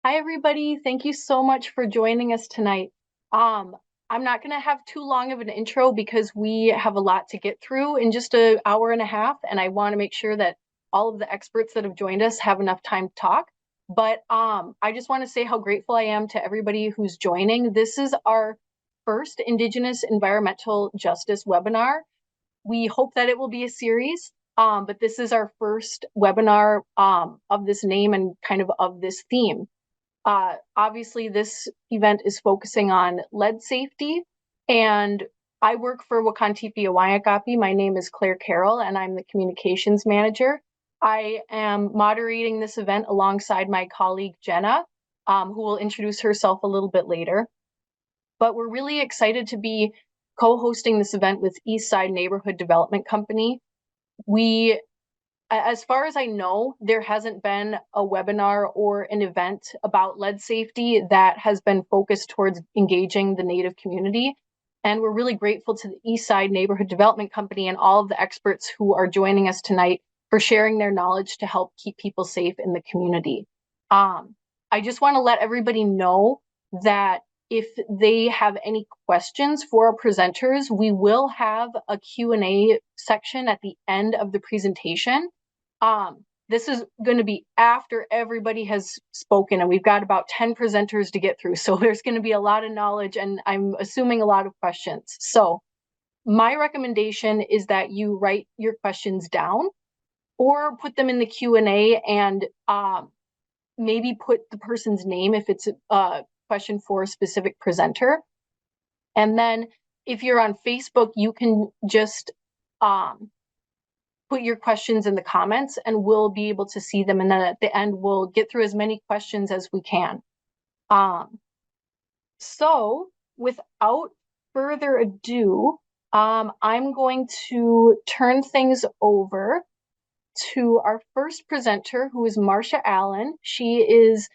Hi, everybody. Thank you so much for joining us tonight. Um, I'm not going to have too long of an intro because we have a lot to get through in just an hour and a half, and I want to make sure that all of the experts that have joined us have enough time to talk. But I just want to say how grateful I am to everybody who's joining. This is our first Indigenous environmental justice webinar. We hope that it will be a series, but this is our first webinar of this name and kind of this theme. Obviously, this event is focusing on lead safety, and I work for Wakaŋ Tipi Awaŋyaŋkapi. My name is Claire Carroll, and I'm the communications manager. I am moderating this event alongside my colleague Jenna, who will introduce herself a little bit later. But we're really excited to be co-hosting this event with Eastside Neighborhood Development Company. As far as I know, there hasn't been a webinar or an event about lead safety that has been focused towards engaging the Native community. And we're really grateful to the Eastside Neighborhood Development Company and all of the experts who are joining us tonight for sharing their knowledge to help keep people safe in the community. I just want to let everybody know that if they have any questions for our presenters, we will have a Q&A section at the end of the presentation. This is going to be after everybody has spoken, and we've got about 10 presenters to get through. So there's going to be a lot of knowledge, and I'm assuming a lot of questions. So my recommendation is that you write your questions down or put them in the Q&A and maybe put the person's name if it's a question for a specific presenter. And then if you're on Facebook, you can just put your questions in the comments and we'll be able to see them. And then at the end, we'll get through as many questions as we can. So without further ado, I'm going to turn things over to our first presenter, who is Marsha Allen. She is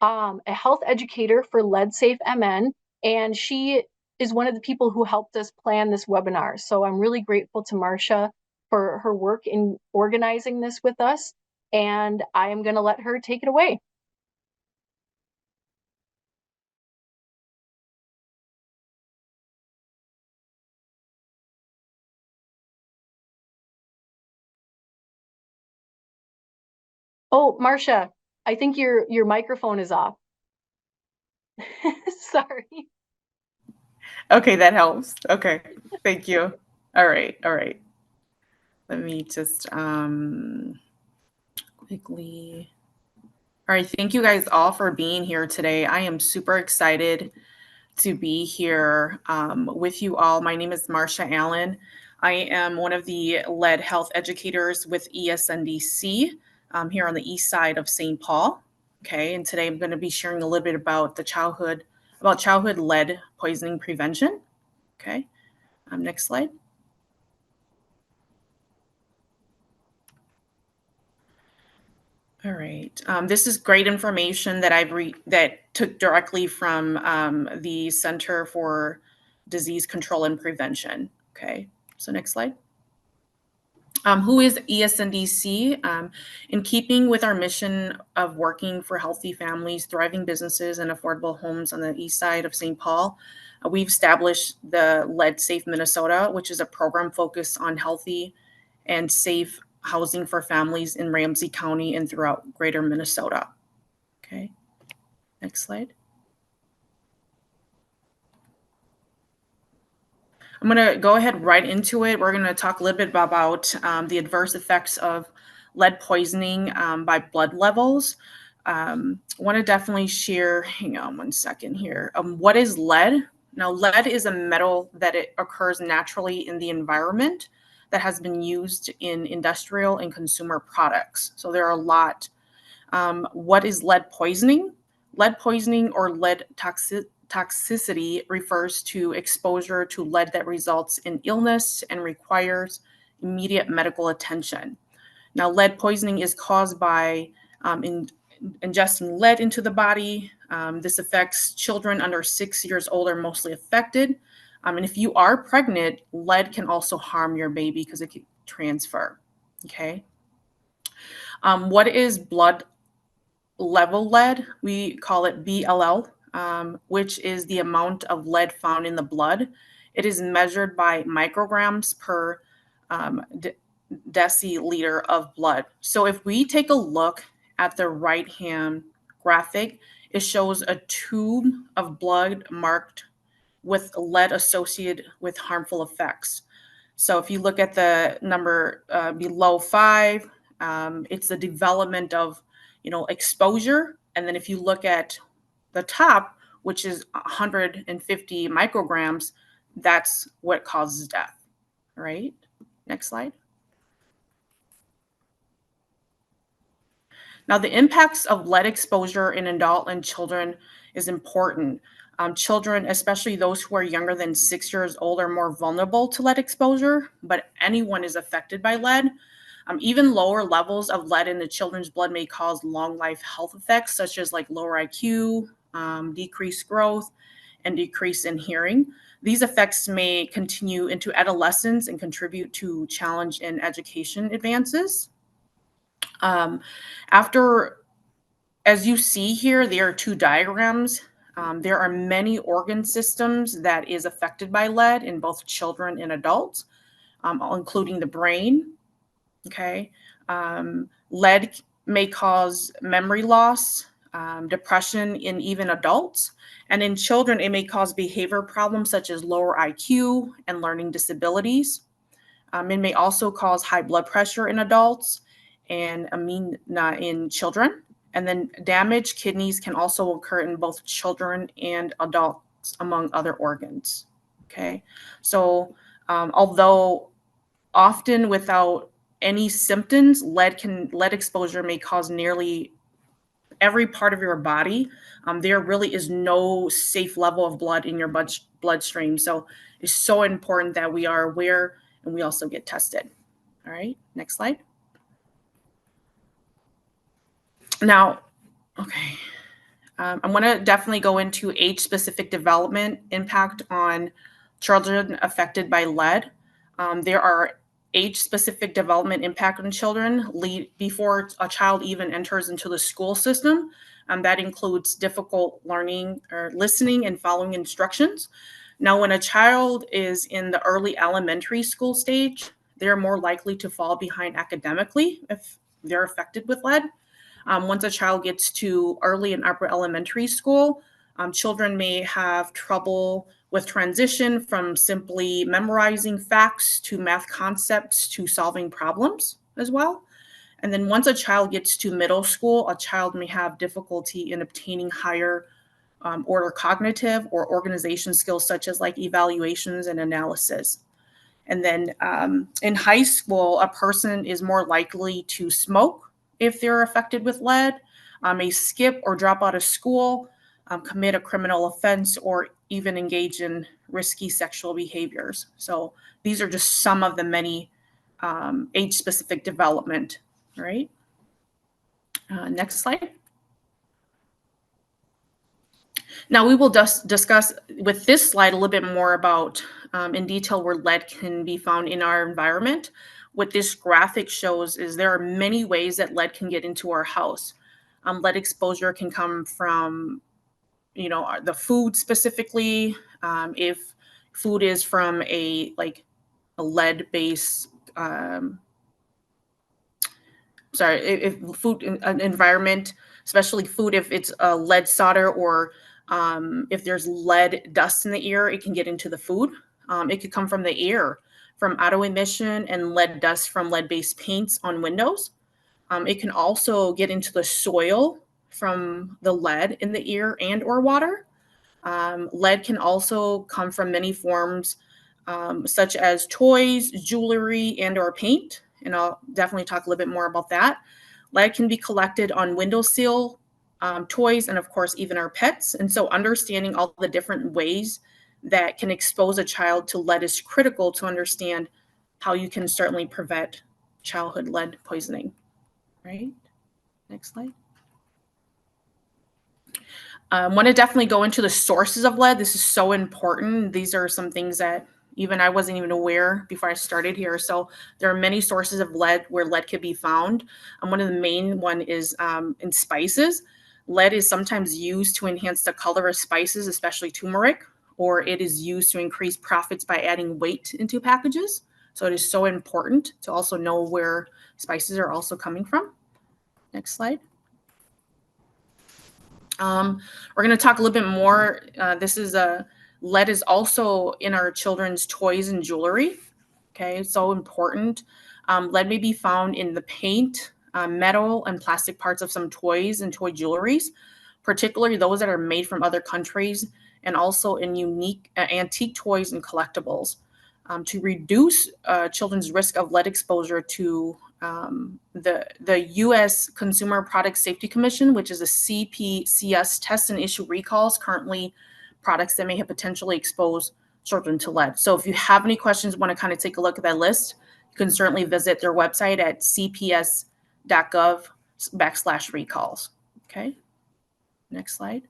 a health educator for Lead Safe MN, and she is one of the people who helped us plan this webinar. So I'm really grateful to Marsha for her work in organizing this with us, and I am going to let her take it away. Oh, Marsha, I think your microphone is off. Sorry. Okay, that helps. Okay, thank you. All right. Let me just quickly. All right, thank you guys all for being here today. I am super excited to be here with you all. My name is Marsha Allen. I am one of the lead health educators with ESNDC here on the east side of St. Paul. Okay, and today I'm going to be sharing a little bit about childhood lead poisoning prevention. Okay, next slide. All right. This is great information that that took directly from the Center for Disease Control and Prevention. Okay. So next slide. Who is ESNDC? In keeping with our mission of working for healthy families, thriving businesses, and affordable homes on the east side of St. Paul, we've established the Lead Safe Minnesota, which is a program focused on healthy and safe housing for families in Ramsey County and throughout greater Minnesota. Okay, next slide. I'm going to go ahead right into it. We're going to talk a little bit about the adverse effects of lead poisoning by blood levels. Want to definitely share, hang on one second here. What is lead? Now, lead is a metal that it occurs naturally in the environment that has been used in industrial and consumer products. So there are a lot. What is lead poisoning? Lead poisoning or lead toxicity refers to exposure to lead that results in illness and requires immediate medical attention. Now, lead poisoning is caused by ingesting lead into the body. This affects children under 6 years old are mostly affected. And if you are pregnant, lead can also harm your baby because it can transfer. Okay. What is blood level lead, we call it BLL, which is the amount of lead found in the blood. It is measured by micrograms per deciliter of blood. So if we take a look at the right-hand graphic, it shows a tube of blood marked with lead associated with harmful effects. So if you look at the number below 5, it's the development of, exposure. And then if you look at the top, which is 150 micrograms, that's what causes death, right? Next slide. Now, the impacts of lead exposure in adult and children is important. Children, especially those who are younger than 6 years old, are more vulnerable to lead exposure, but anyone is affected by lead. Even lower levels of lead in the children's blood may cause long life health effects, such as like lower IQ, decreased growth, and decrease in hearing. These effects may continue into adolescence and contribute to challenge in education advances. After, as you see here, there are 2 diagrams. There are many organ systems that is affected by lead in both children and adults, including the brain. Okay. Lead may cause memory loss, depression in even adults. And in children, it may cause behavior problems such as lower IQ and learning disabilities. It may also cause high blood pressure in adults and anemia in children. And then damaged kidneys can also occur in both children and adults, among other organs. Okay. So although often without any symptoms, lead exposure may cause nearly every part of your body. There really is no safe level of blood in your bloodstream. So it's so important that we are aware and we also get tested. All right, next slide. Now, okay, I'm going to definitely go into age-specific development impact on children affected by lead. There are age-specific development impact on children before a child even enters into the school system. That includes difficult learning or listening and following instructions. Now, when a child is in the early elementary school stage, they're more likely to fall behind academically if they're affected with lead. Once a child gets to early and upper elementary school, children may have trouble with transition from simply memorizing facts to math concepts to solving problems as well. And then once a child gets to middle school, a child may have difficulty in obtaining higher order cognitive or organization skills such as like evaluations and analysis. And then in high school, a person is more likely to smoke if they're affected with lead, may skip or drop out of school, commit a criminal offense, or even engage in risky sexual behaviors. So these are just some of the many age-specific development, right? Next slide. Now we will discuss with this slide a little bit more about in detail where lead can be found in our environment. What this graphic shows is there are many ways that lead can get into our house. Lead exposure can come from, the food specifically. If food is from a lead-based, if food environment, especially food, if it's a lead solder or if there's lead dust in the air, it can get into the food. It could come from the air, from auto emission and lead dust from lead-based paints on windows. It can also get into the soil from the lead in the air and or water. Lead can also come from many forms, such as toys, jewelry, and or paint. And I'll definitely talk a little bit more about that. Lead can be collected on windowsill, toys, and of course, even our pets. And so understanding all the different ways that can expose a child to lead is critical to understand how you can certainly prevent childhood lead poisoning, right? Next slide. I want to definitely go into the sources of lead. This is so important. These are some things that, Even I wasn't even aware before I started here. So there are many sources of lead where lead can be found. One of the main one is in spices. Lead is sometimes used to enhance the color of spices, especially turmeric, or it is used to increase profits by adding weight into packages. So it is so important to also know where spices are also coming from. Next slide. We're going to talk a little bit more. Lead is also in our children's toys and jewelry. Okay, it's so important. Lead may be found in the paint, metal, and plastic parts of some toys and toy jewelries, particularly those that are made from other countries, and also in unique antique toys and collectibles. To reduce children's risk of lead exposure to the U.S. Consumer Product Safety Commission, which is a CPCS, test and issue recalls currently products that may have potentially exposed children to lead. So if you have any questions, want to kind of take a look at that list, you can certainly visit their website at cps.gov/recalls. Okay, next slide.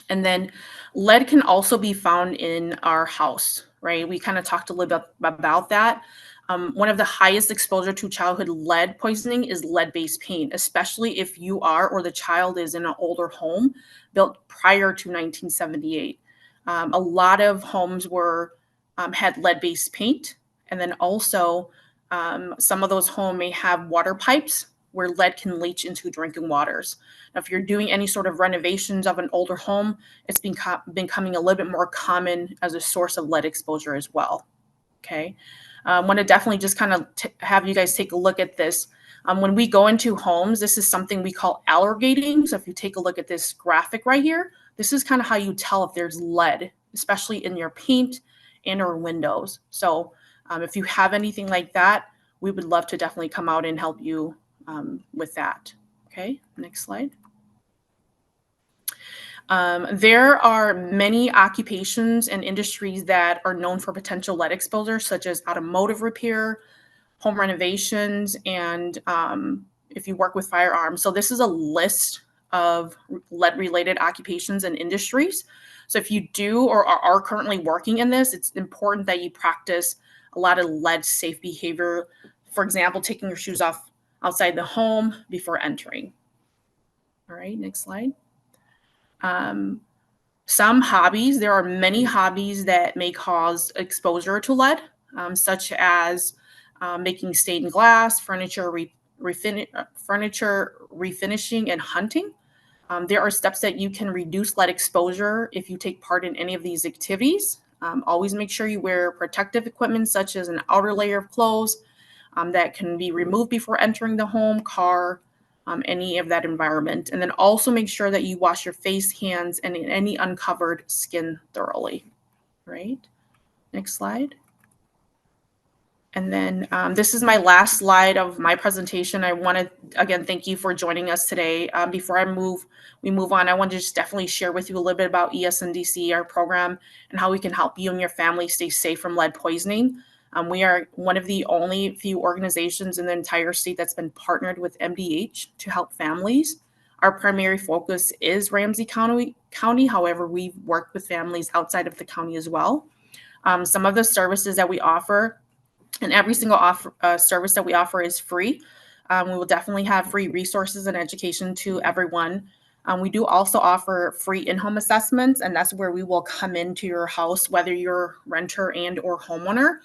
And then lead can also be found in our house, right? We kind of talked a little bit about that. One of the highest exposure to childhood lead poisoning is lead-based paint, especially if you are or the child is in an older home built prior to 1978. A lot of homes had lead-based paint, and then also some of those homes may have water pipes where lead can leach into drinking waters. Now, if you're doing any sort of renovations of an older home, it's been becoming a little bit more common as a source of lead exposure as well. Okay, I want to definitely just kind of have you guys take a look at this. When we go into homes, this is something we call aggregating. So if you take a look at this graphic right here, this is kind of how you tell if there's lead, especially in your paint and or windows. So if you have anything like that, we would love to definitely come out and help you with that. Okay, next slide. There are many occupations and industries that are known for potential lead exposure, such as automotive repair, home renovations, and if you work with firearms. So this is a list of lead-related occupations and industries. So if you do or are currently working in this, it's important that you practice a lot of lead-safe behavior. For example, taking your shoes off outside the home before entering. All right, next slide. Some hobbies, there are many hobbies that may cause exposure to lead, such as making stained glass, furniture refinishing, and hunting. There are steps that you can reduce lead exposure if you take part in any of these activities. Always make sure you wear protective equipment, such as an outer layer of clothes that can be removed before entering the home, car, any of that environment. And then also make sure that you wash your face, hands, and any uncovered skin thoroughly. Right? Next slide. And then this is my last slide of my presentation. I want to, again, thank you for joining us today. Before we move on, I want to just definitely share with you a little bit about ESNDC, our program, and how we can help you and your family stay safe from lead poisoning. We are one of the only few organizations in the entire state that's been partnered with MDH to help families. Our primary focus is Ramsey County. However, we've worked with families outside of the county as well. Some of the services that we offer, and every single service that we offer is free. We will definitely have free resources and education to everyone. We do also offer free in-home assessments, and that's where we will come into your house, whether you're renter and or homeowner.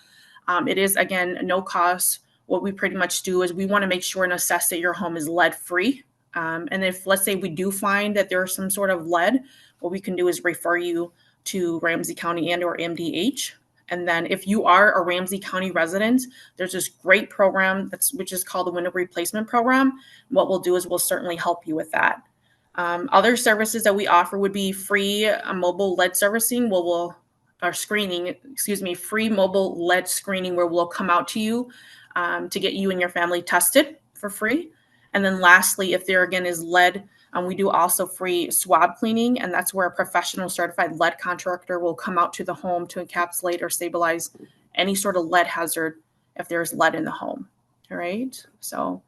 It is, again, no cost. What we pretty much do is we want to make sure and assess that your home is lead-free. And if, let's say, we do find that there's some sort of lead, what we can do is refer you to Ramsey County and or MDH. And then if you are a Ramsey County resident, there's this great program which is called the Window Replacement Program. What we'll do is we'll certainly help you with that. Other services that we offer would be free mobile lead servicing, free mobile lead screening where we'll come out to you to get you and your family tested for free. And then lastly, if there again is lead, we do also free swab cleaning, and that's where a professional certified lead contractor will come out to the home to encapsulate or stabilize any sort of lead hazard if there's lead in the home. All right, so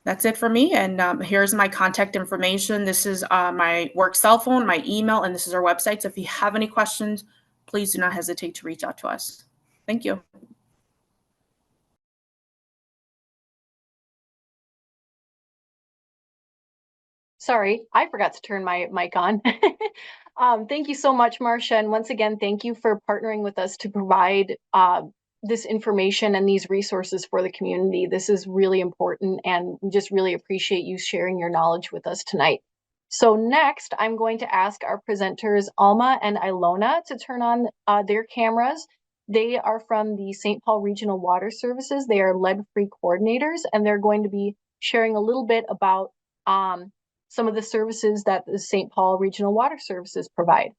that's it for me. And here's my contact information. This is my work cell phone, my email, and this is our website. So if you have any questions, please do not hesitate to reach out to us. Thank you. Sorry, I forgot to turn my mic on. Thank you so much, Marsha. And once again, thank you for partnering with us to provide this information and these resources for the community. This is really important, and we just really appreciate you sharing your knowledge with us tonight. So next, I'm going to ask our presenters, Alma and Ilona, to turn on their cameras. They are from the St. Paul Regional Water Services. They are lead-free coordinators, and they're going to be sharing a little bit about some of the services that the St. Paul Regional Water Services provide.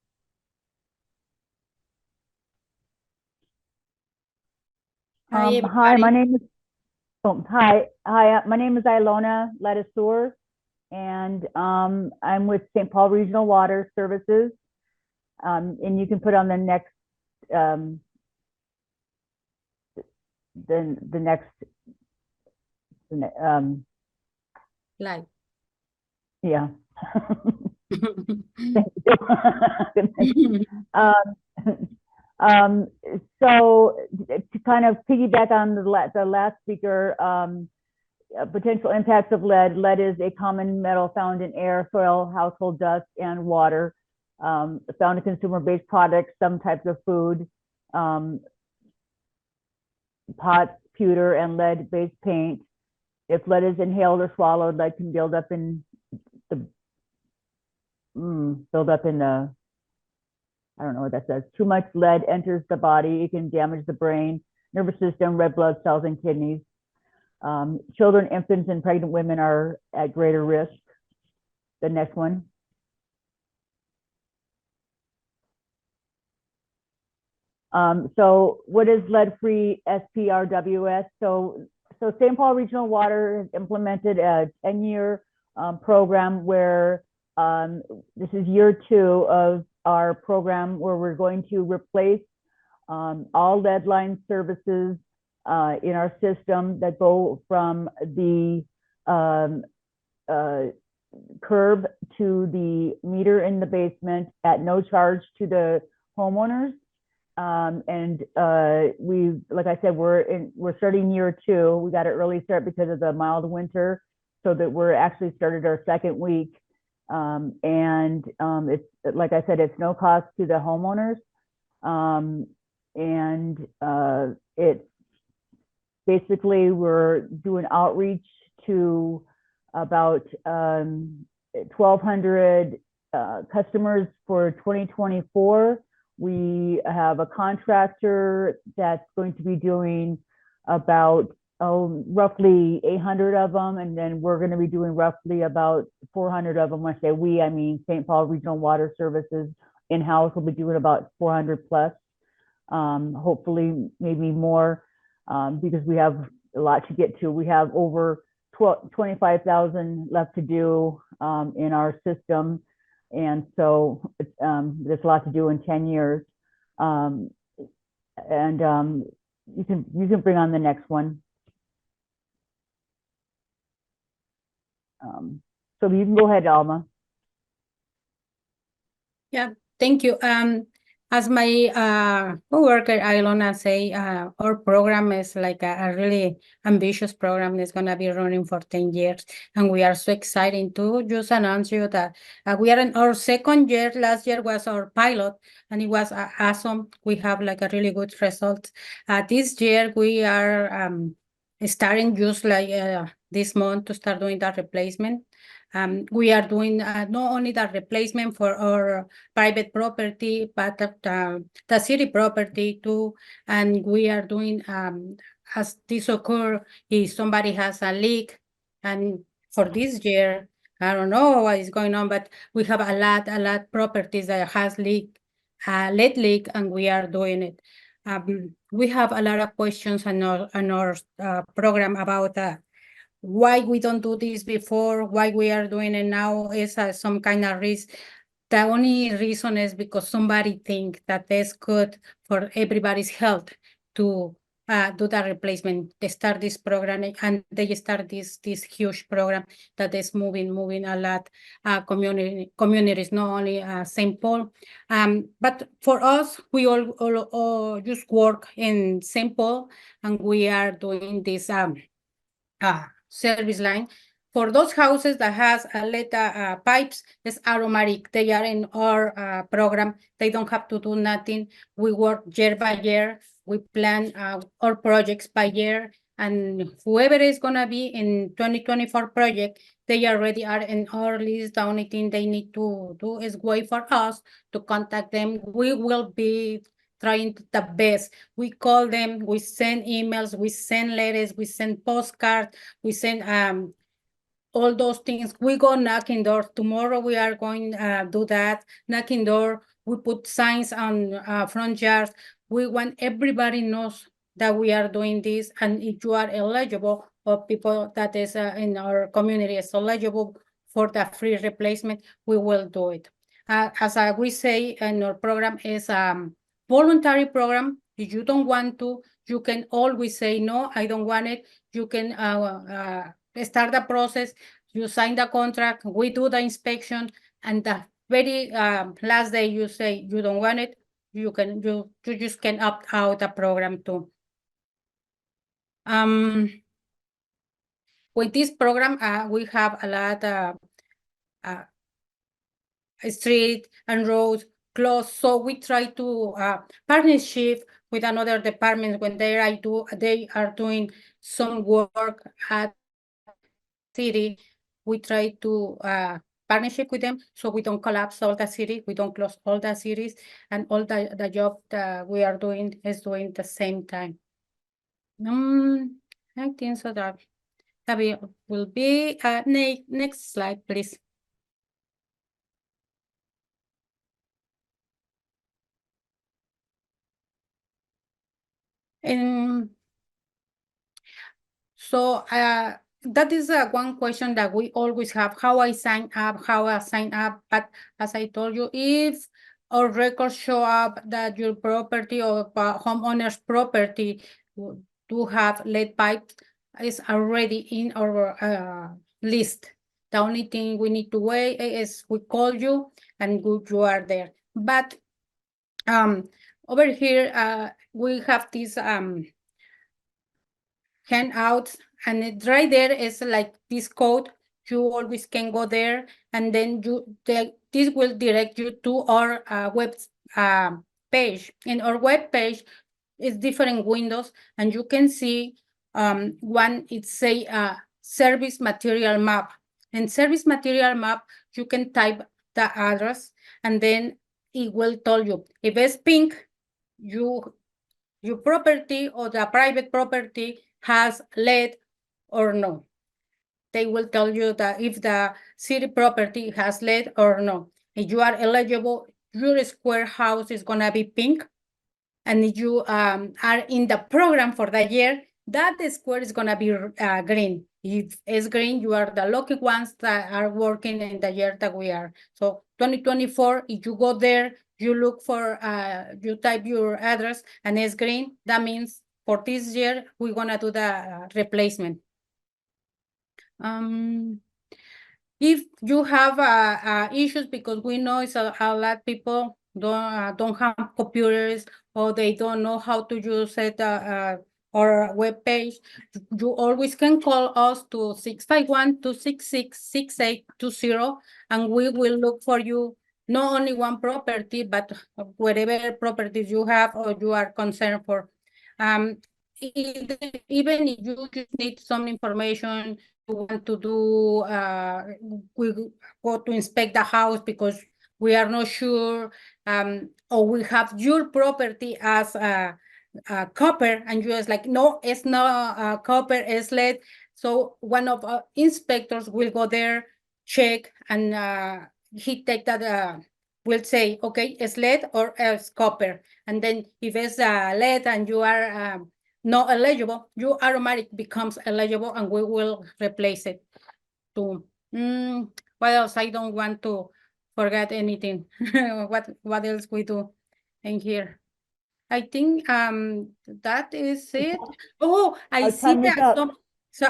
Hi, my name is my name is Ilona LaDouceur, and I'm with St. Paul Regional Water Services. And you can put on the next the next Live. Yeah. So to kind of piggyback on the last speaker, potential impacts of lead. Lead is a common metal found in air, soil, household dust, and water. Found in consumer-based products, some types of food, pots, pewter, and lead-based paint. If lead is inhaled or swallowed, lead can build up in the I don't know what that says. Too much lead enters the body. It can damage the brain, nervous system, red blood cells, and kidneys. Children, infants, and pregnant women are at greater risk. The next one. So what is lead-free SPRWS? So St. Paul Regional Water has implemented a 10-year program where this is year 2 of our program, where we're going to replace all lead line services in our system that go from the curb to the meter in the basement at no charge to the homeowners. And like I said, we're starting year 2. We got an early start because of the mild winter, so that we're actually started our 2nd week. It's, like I said, it's no cost to the homeowners. It's basically, we're doing outreach to about 1,200 customers for 2024. We have a contractor that's going to be doing about roughly 800 of them, and then we're going to be doing roughly about 400 of them. When I say we, I mean St. Paul Regional Water Services in-house will be doing about 400 plus, hopefully maybe more, because we have a lot to get to. We have over 25,000 left to do in our system, and so there's a lot to do in 10 years. You can bring on the next one. So you can go ahead, Alma. Yeah, thank you. As my co-worker Ilona say, our program is like a really ambitious program. It's going to be running for 10 years. And we are so excited to just announce you that we are in our 2nd year. Last year was our pilot, and it was awesome. We have like a really good result. This year, we are starting just like this month to start doing that replacement. We are doing not only the replacement for our private property, but the city property too. And we are doing, as this occur, if somebody has a leak. And for this year, I don't know what is going on, but we have a lot properties that has leak, lead leak, and we are doing it. We have a lot of questions on our program about why we don't do this before, why we are doing it now is some kind of risk. The only reason is because somebody think that it's good for everybody's health to do the replacement. They start this program and they start this huge program that is moving a lot communities, not only St. Paul. But for us, we all just work in St. Paul, and we are doing this service line. For those houses that has lead pipes, it's aromatic. They are in our program. They don't have to do nothing. We work year by year. We plan our projects by year. And whoever is going to be in 2024 project, they already are in our list. The only thing they need to do is wait for us to contact them. We will be trying the best. We call them, we send emails, we send letters, we send postcards, we send all those things. We go knocking doors. Tomorrow we are going to do that, knocking door. We put signs on front yards. We want everybody knows that we are doing this. And if you are eligible, or people that is in our community is eligible for the free replacement, we will do it. As we say in our program is voluntary program. If you don't want to, you can always say, no, I don't want it. You can start the process, you sign the contract, we do the inspection, and the very last day you say you don't want it, you just can opt out the program too. With this program, we have a lot street and roads closed, so we try to partnership with another department when they are doing some work at city. We try to partnership with them so we don't collapse all the city, we don't close all the cities, and all the job that we are doing is doing the same time. I think so that will be next slide, please. So that is one question that we always have, how I sign up. But as I told you, if our records show up that your property or homeowner's property do have lead pipes, is already in our list. The only thing we need to wait is we call you and you are there. But over here, we have this handouts, and it right there is like this code. You always can go there, and then this will direct you to our web page. In our web page is different windows, and you can see one, it's say service material map. In service material map, you can type the address, and then it will tell you if it's pink, your property or the private property has lead or no. They will tell you that if the city property has lead or no. If you are eligible, your square house is gonna be pink. And if you are in the program for the year, that square is gonna be green. If it's green, you are the lucky ones that are working in the year that we are. So 2024, if you go there, you look for, you type your address and it's green, that means for this year, we're gonna do the replacement. If you have issues, because we know it's a lot of people don't have computers, or they don't know how to use it, or web page, you always can call us to 651-266-6820, and we will look for you not only one property, but whatever properties you have or you are concerned for. Even if you just need some information, you want to do, we go to inspect the house because we are not sure, or we have your property as copper, and you is like, no, it's not copper, it's lead. So one of our inspectors will go there, check, and he take that, will say, okay, it's lead or it's copper. And then if it's lead and you are not eligible, you automatically becomes eligible, and we will replace it too. What else? I don't want to forget anything. What else we do in here? I think that is it. Oh, I Our see time is that up.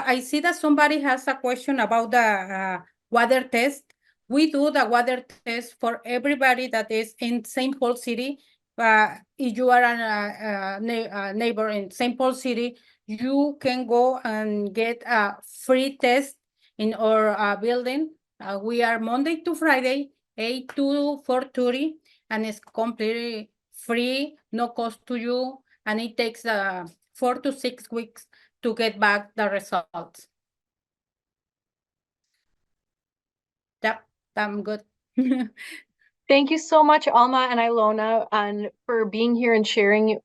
I see that somebody has a question about the water test. We do the water test for everybody that is in St. Paul City. If you are a neighbor in St. Paul City, you can go and get a free test in our building. We are Monday to Friday, 8 to 4:30, and it's completely free, no cost to you, and it takes 4 to 6 weeks to get back the results. Yep, I'm good. Thank you so much, Alma and Ilona, for being here and sharing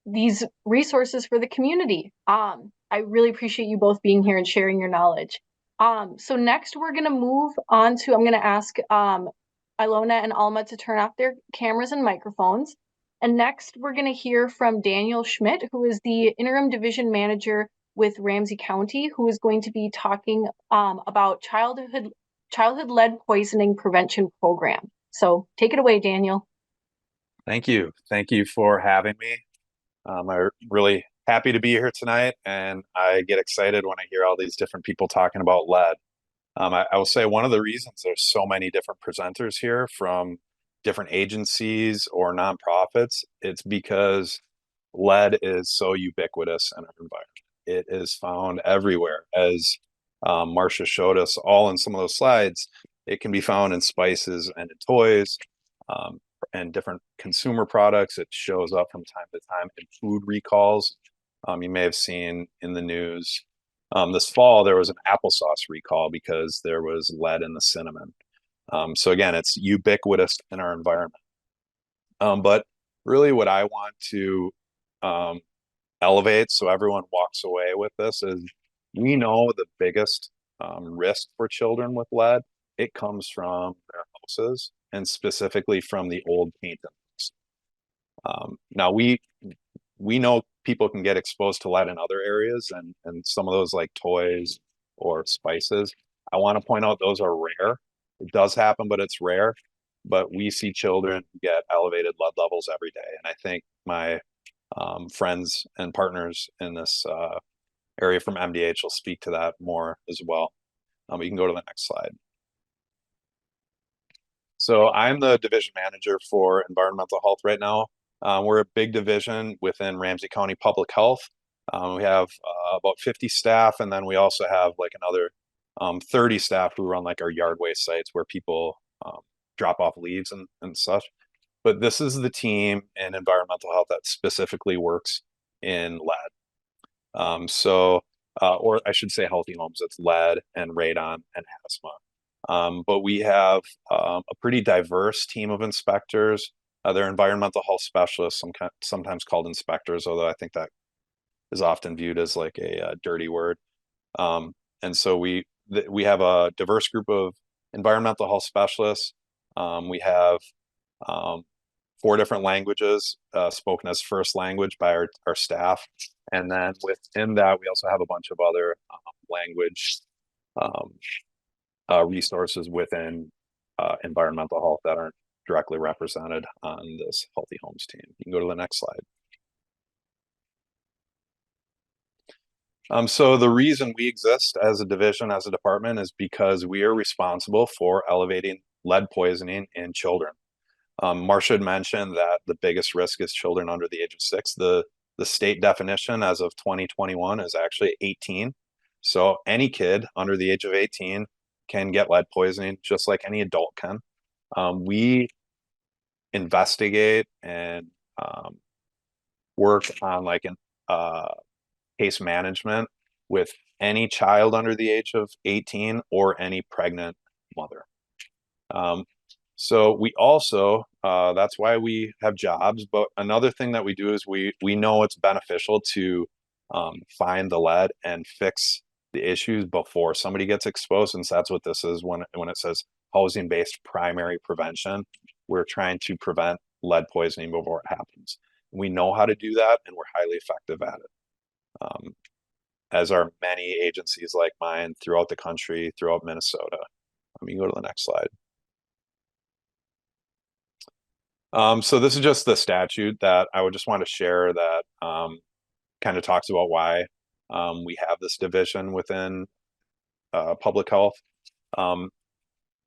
these resources for the community. I really appreciate you both being here and sharing your knowledge. So next we're gonna move on to, I'm gonna ask Ilona and Alma to turn off their cameras and microphones. And next we're gonna hear from Daniel Schmidt, who is the interim division manager with Ramsey County, who is going to be talking about childhood lead poisoning prevention program. So take it away, Daniel. Thank you. Thank you for having me. I'm really happy to be here tonight, and I get excited when I hear all these different people talking about lead. I will say one of the reasons there's so many different presenters here from different agencies or nonprofits, it's because lead is so ubiquitous in our environment. It is found everywhere. As Marsha showed us all in some of those slides, it can be found in spices and in toys and different consumer products. It shows up from time to time in food recalls. You may have seen in the news this fall, there was an applesauce recall because there was lead in the cinnamon. So again, it's ubiquitous in our environment. But really what I want to elevate so everyone walks away with this is we know the biggest risk for children with lead, it comes from their houses and specifically from the old paint. Now we know people can get exposed to lead in other areas and some of those like toys or spices. I want to point out those are rare. It does happen, but it's rare. But we see children get elevated lead levels every day. And I think my friends and partners in this area from MDH will speak to that more as well. You can go to the next slide. So I'm the division manager for environmental health right now. We're a big division within Ramsey County Public Health. We have about 50 staff, and then we also have like another 30 staff who run like our yard waste sites where people drop off leaves and such. But this is the team in environmental health that specifically works in lead. Or I should say healthy homes, it's lead and radon and asthma. But we have a pretty diverse team of inspectors. They're environmental health specialists, sometimes called inspectors, although I think that is often viewed as like a dirty word. And so we have a diverse group of environmental health specialists. We have 4 different languages spoken as first language by our staff. And then within that, we also have a bunch of other language resources within environmental health that aren't directly represented on this Healthy Homes team. You can go to the next slide. So the reason we exist as a division, as a department, is because we are responsible for elevating lead poisoning in children. Marsha had mentioned that the biggest risk is children under the age of 6. The state definition as of 2021 is actually 18. So any kid under the age of 18 can get lead poisoning just like any adult can. We investigate and work on like case management with any child under the age of 18 or any pregnant mother. So we also, that's why we have jobs, but another thing that we do is we know it's beneficial to find the lead and fix the issues before somebody gets exposed, since that's what this is when it says housing-based primary prevention. We're trying to prevent lead poisoning before it happens. We know how to do that, and we're highly effective at it. As are many agencies like mine throughout the country, throughout Minnesota. Let me go to the next slide. So this is just the statute that I would just want to share that kind of talks about why we have this division within public health.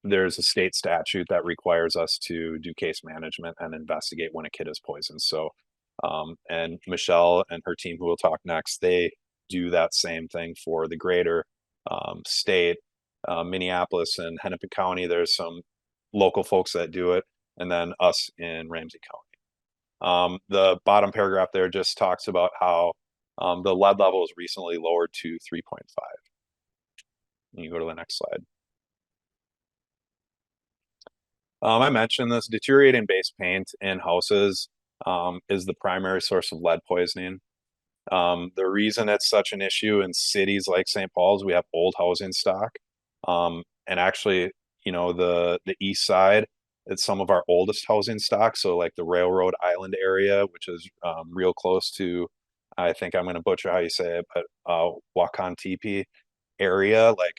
There's a state statute that requires us to do case management and investigate when a kid is poisoned. So, and Michelle and her team, who will talk next, they do that same thing for the greater state. Minneapolis and Hennepin County, there's some local folks that do it, and then us in Ramsey County. The bottom paragraph there just talks about how the lead level is recently lowered to 3.5. You go to the next slide. I mentioned this, deteriorating base paint in houses is the primary source of lead poisoning. The reason it's such an issue in cities like St. Paul's, we have old housing stock. And actually, you know, the east side, it's some of our oldest housing stock. So like the Railroad Island area, which is real close to, I think I'm going to butcher how you say it, but Wakaŋ Tipi area, like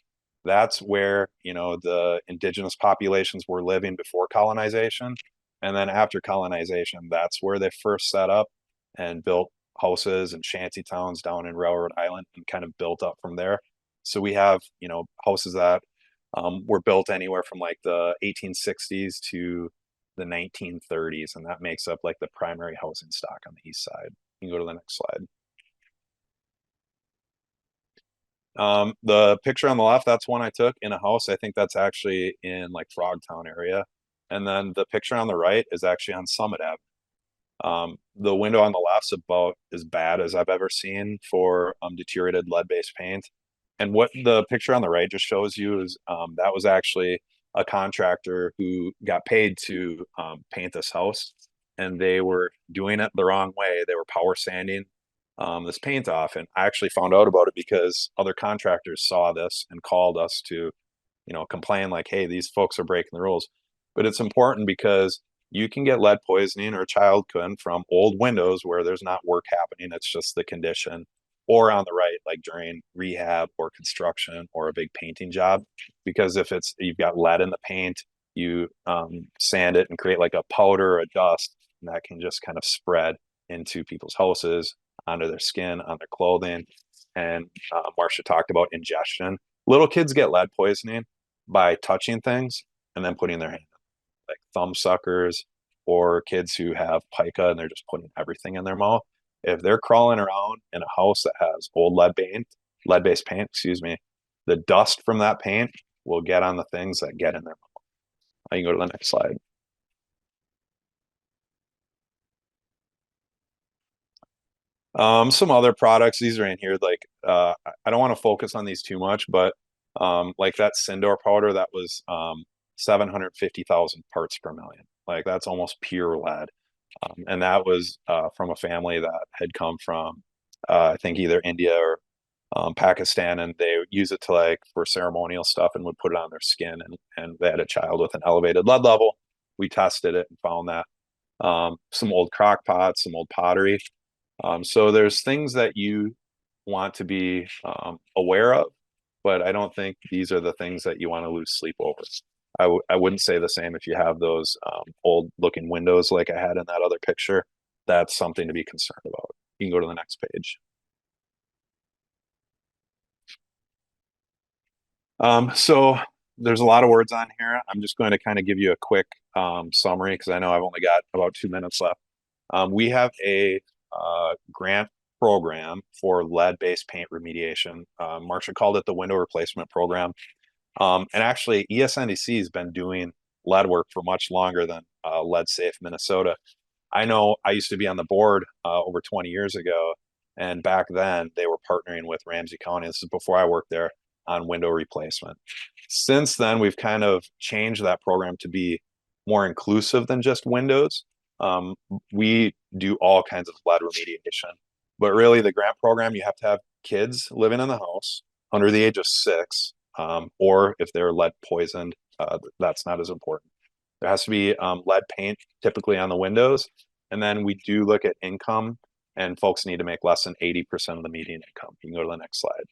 that's where, you know, the indigenous populations were living before colonization. And then after colonization, that's where they first set up and built houses and shanty towns down in Railroad Island and kind of built up from there. So we have, you know, houses that were built anywhere from like the 1860s to the 1930s. And that makes up like the primary housing stock on the east side. You can go to the next slide. The picture on the left, that's one I took in a house. I think that's actually in like Frogtown area. And then the picture on the right is actually on Summit Avenue. The window on the left's about as bad as I've ever seen for deteriorated lead-based paint. And what the picture on the right just shows you is that was actually a contractor who got paid to paint this house, and they were doing it the wrong way. They were power sanding this paint off, and I actually found out about it because other contractors saw this and called us to, you know, complain like, hey, these folks are breaking the rules. But it's important because you can get lead poisoning, or a child can, from old windows where there's not work happening, it's just the condition, or on the right, like during rehab or construction or a big painting job. Because if it's, you've got lead in the paint, you sand it and create like a powder or a dust, and that can just kind of spread into people's houses, onto their skin, on their clothing. And Marsha talked about ingestion. Little kids get lead poisoning by touching things and then putting their hand in, like thumb suckers, or kids who have pica and they're just putting everything in their mouth. If they're crawling around in a house that has old lead-based paint, excuse me, the dust from that paint will get on the things that get in their mouth. I can go to the next slide. Some other products, these are in here, like I don't want to focus on these too much, but like that Sindor powder, that was 750,000 parts per million. Like that's almost pure lead. And that was from a family that had come from I think either India or Pakistan, and they use it to like for ceremonial stuff and would put it on their skin, and they had a child with an elevated lead level. We tested it and found that some old crock pots, some old pottery. So there's things that you want to be aware of, but I don't think these are the things that you want to lose sleep over. I wouldn't say the same if you have those old looking windows like I had in that other picture. That's something to be concerned about. You can go to the next page. So there's a lot of words on here. I'm just going to kind of give you a quick summary because I know I've only got about 2 minutes left. We have a grant program for lead-based paint remediation. Marsha called it the window replacement program. And actually ESNDC has been doing lead work for much longer than Lead Safe Minnesota. I know I used to be on the board over 20 years ago, and back then they were partnering with Ramsey County. This is before I worked there, on window replacement. Since then, we've kind of changed that program to be more inclusive than just windows. We do all kinds of lead remediation, but really the grant program, you have to have kids living in the house under the age of 6, or if they're lead poisoned, that's not as important. There has to be lead paint typically on the windows. And then we do look at income, and folks need to make less than 80% of the median income. You can go to the next slide.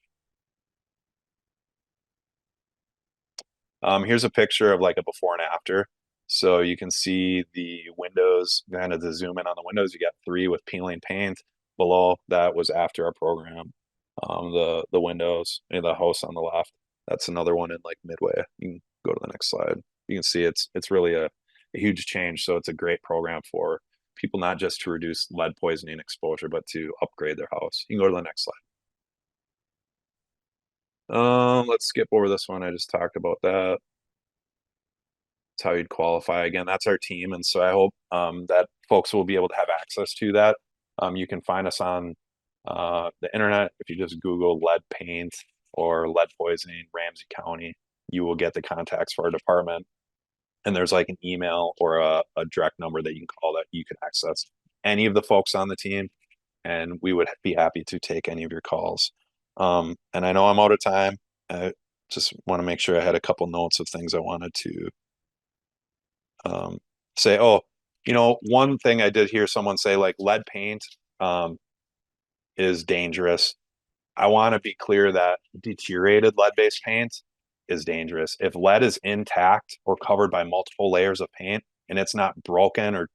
Here's a picture of like a before and after. So you can see the windows, kind of to zoom in on the windows, you got 3 with peeling paint. Below that was after our program. The windows in the house on the left, that's another one in like midway. You can go to the next slide. You can see it's really a huge change. So it's a great program for people, not just to reduce lead poisoning exposure, but to upgrade their house. You can go to the next slide. Let's skip over this one. I just talked about that. That's how you'd qualify. Again, that's our team. And so I hope that folks will be able to have access to that. You can find us on the internet. If you just Google lead paint or lead poisoning, Ramsey County, you will get the contacts for our department. And there's like an email or a direct number that you can call that you can access any of the folks on the team. And we would be happy to take any of your calls. And I know I'm out of time. I just want to make sure I had a couple notes of things I wanted to say. Oh, one thing I did hear someone say, like, lead paint is dangerous. I want to be clear that deteriorated lead-based paint is dangerous. If lead is intact or covered by multiple layers of paint and it's not broken or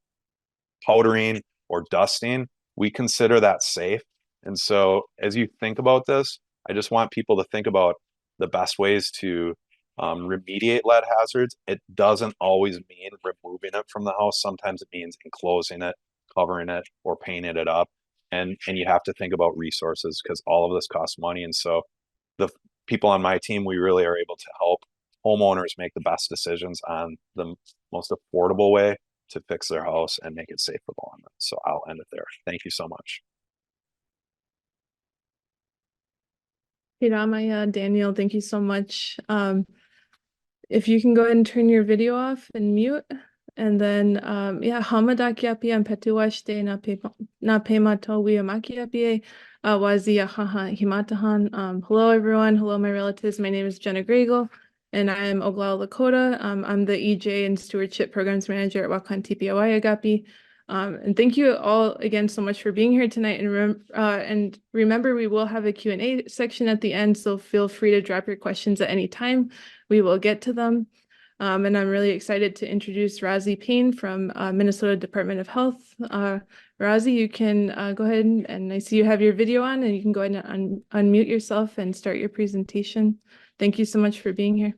powdering or dusting, we consider that safe. And so as you think about this, I just want people to think about the best ways to remediate lead hazards. It doesn't always mean removing it from the house. Sometimes it means enclosing it, covering it, or painting it up. And you have to think about resources, because all of this costs money. And so the people on my team, we really are able to help homeowners make the best decisions on the most affordable way to fix their house and make it safe for the long run. So I'll end it there. Thank you so much. Hey, Ramaya, Daniel, thank you so much. If you can go ahead and turn your video off and mute. And then, yeah, Hamadakiapi and Petuashte na pemato wiamakiapi wazi haha himatahan. Hello, everyone. Hello, my relatives. My name is Jenna Gregel, and I am Oglala Lakota. I'm the EJ and Stewardship Programs Manager at Wakaŋ Tipi Awaŋyaŋkapi. And thank you all again so much for being here tonight. And remember, we will have a Q&A section at the end, so feel free to drop your questions at any time. We will get to them. And I'm really excited to introduce Razi Payne from Minnesota Department of Health. Razi, you can go ahead and I see you have your video on, and you can go ahead and unmute yourself and start your presentation. Thank you so much for being here.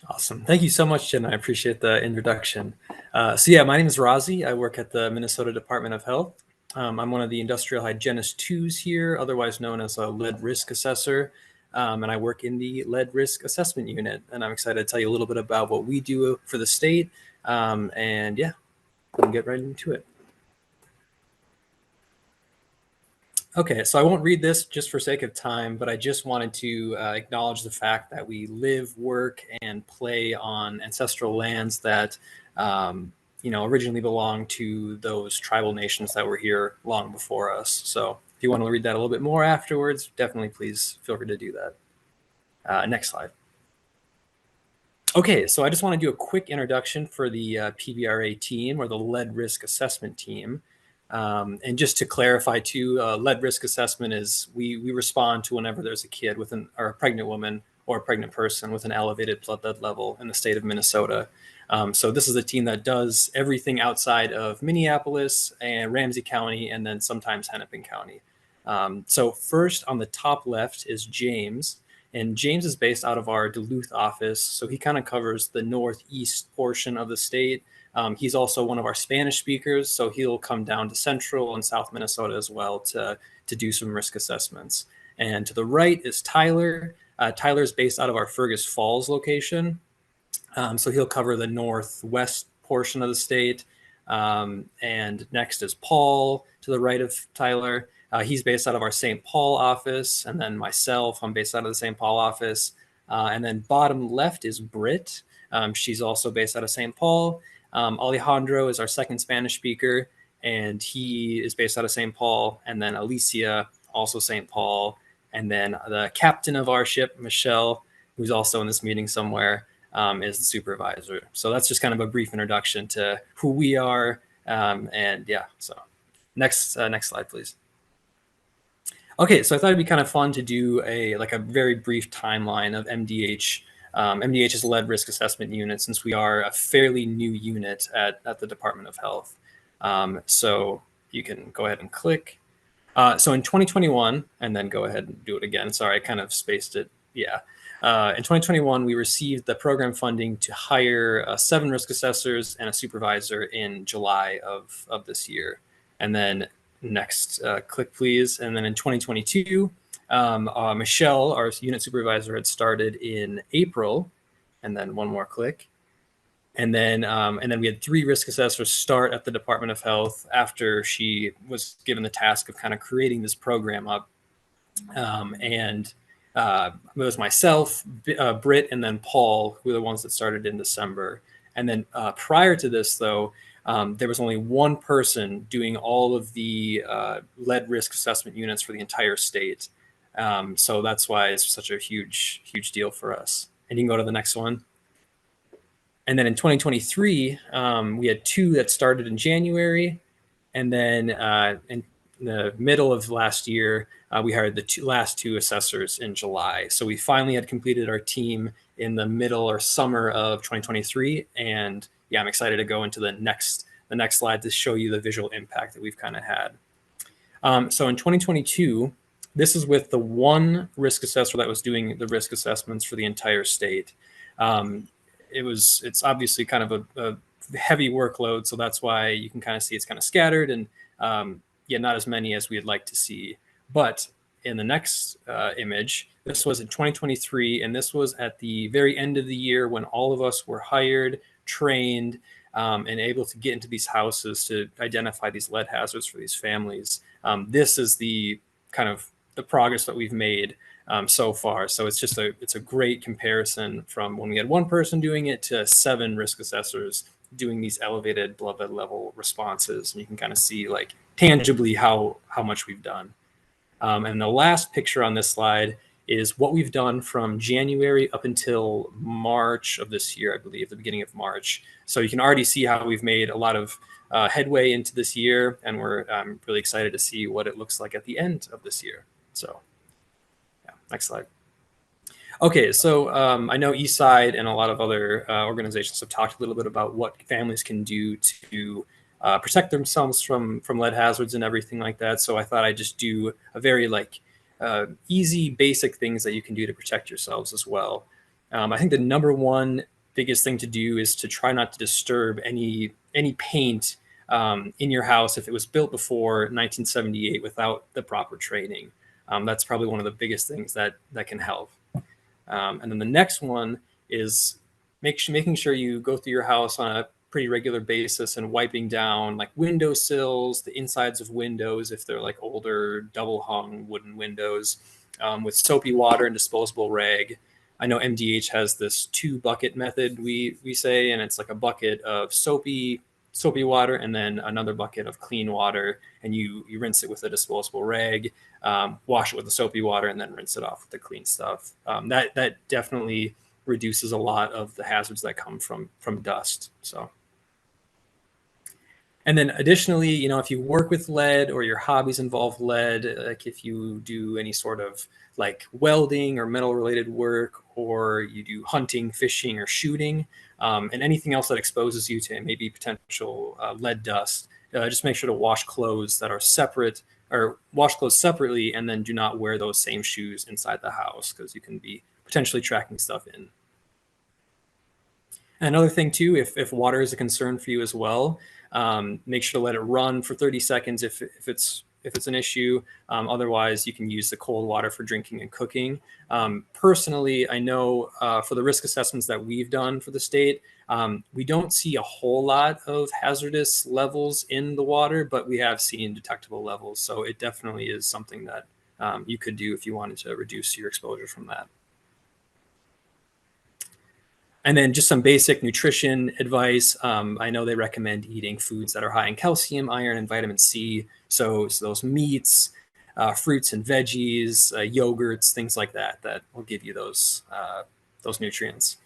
Awesome. Thank you so much, Jen. I appreciate the introduction. So yeah, my name is Razi. I work at the Minnesota Department of Health. I'm one of the industrial hygienist 2s here, otherwise known as a lead risk assessor. And I work in the lead risk assessment unit. And I'm excited to tell you a little bit about what we do for the state. And yeah, we can get right into it. Okay, so I won't read this just for sake of time, but I just wanted to acknowledge the fact that we live, work, and play on ancestral lands that originally belonged to those tribal nations that were here long before us. So if you want to read that a little bit more afterwards, definitely please feel free to do that. Next slide. Okay, so I just want to do a quick introduction for the PBRA team, or the lead risk assessment team. And just to clarify too, lead risk assessment is we respond to whenever there's a kid or a pregnant woman or a pregnant person with an elevated blood lead level in the state of Minnesota. So this is a team that does everything outside of Minneapolis and Ramsey County, and then sometimes Hennepin County. So first on the top left is James, and James is based out of our Duluth office. So he kind of covers the northeast portion of the state. He's also one of our Spanish speakers, so he'll come down to Central and South Minnesota as well to do some risk assessments. And to the right is Tyler. Tyler is based out of our Fergus Falls location. So he'll cover the northwest portion of the state. And next is Paul to the right of Tyler. He's based out of our St. Paul office. And then myself, I'm based out of the St. Paul office. And then bottom left is Britt. She's also based out of St. Paul. Alejandro is our second Spanish speaker, and he is based out of St. Paul. And then Alicia, also St. Paul. And then the captain of our ship, Michelle, who's also in this meeting somewhere, is the supervisor. So that's just kind of a brief introduction to who we are. And yeah, so next slide, please. Okay, so I thought it'd be kind of fun to do a very brief timeline of MDH MDH's lead risk assessment unit, since we are a fairly new unit at the Department of Health. So you can go ahead and click. So in 2021, and then go ahead and do it again. Sorry, I kind of spaced it. Yeah. In 2021, we received the program funding to hire 7 risk assessors and a supervisor in July of this year. And then next, click please. And then in 2022, Michelle, our unit supervisor, had started in April. And then one more click. And then we had 3 risk assessors start at the Department of Health after she was given the task of kind of creating this program up. It was myself, Britt, and then Paul, who were the ones that started in December. And then prior to this, though, there was only one person doing all of the lead risk assessment units for the entire state. So that's why it's such a huge deal for us. And you can go to the next one. And then in 2023, we had 2 that started in January. And then in the middle of last year, we hired the last 2 assessors in July. So we finally had completed our team in the middle or summer of 2023. And yeah, I'm excited to go into the next slide to show you the visual impact that we've kind of had. So in 2022, this is with the one risk assessor that was doing the risk assessments for the entire state. It's obviously kind of a heavy workload, so that's why you can kind of see it's kind of scattered and yeah, not as many as we'd like to see. But in the next image, this was in 2023, and this was at the very end of the year when all of us were hired, trained, and able to get into these houses to identify these lead hazards for these families. This is the kind of the progress that we've made so far. So it's a great comparison from when we had one person doing it to 7 risk assessors doing these elevated blood lead level responses. And you can kind of see like tangibly how much we've done. And the last picture on this slide is what we've done from January up until March of this year, I believe, the beginning of March. So you can already see how we've made a lot of headway into this year, and we're really excited to see what it looks like at the end of this year. So yeah, next slide. Okay, so I know Eastside and a lot of other organizations have talked a little bit about what families can do to protect themselves from lead hazards and everything like that. So I thought I'd just do a very easy, basic things that you can do to protect yourselves as well. I think the number one biggest thing to do is to try not to disturb any paint in your house if it was built before 1978 without the proper training. That's probably one of the biggest things that can help. And then the next one is making sure you go through your house on a pretty regular basis and wiping down like windowsills, the insides of windows if they're like older double hung wooden windows with soapy water and disposable rag. I know MDH has this 2-bucket method we say, and it's like a bucket of soapy water and then another bucket of clean water, and you rinse it with a disposable rag, wash it with the soapy water, and then rinse it off with the clean stuff. That definitely reduces a lot of the hazards that come from dust. So, and then additionally, if you work with lead or your hobbies involve lead, like if you do any sort of like welding or metal related work, or you do hunting, fishing, or shooting, and anything else that exposes you to maybe potential lead dust, just make sure to wash clothes that are separate, or wash clothes separately, and then do not wear those same shoes inside the house because you can be potentially tracking stuff in. Another thing too, if water is a concern for you as well, make sure to let it run for 30 seconds if it's an issue. Otherwise, you can use the cold water for drinking and cooking. Personally, I know for the risk assessments that we've done for the state, we don't see a whole lot of hazardous levels in the water, but we have seen detectable levels. So it definitely is something that you could do if you wanted to reduce your exposure from that. And then just some basic nutrition advice. I know they recommend eating foods that are high in calcium, iron, and vitamin C. So those meats, fruits and veggies, yogurts, things like that will give you those nutrients.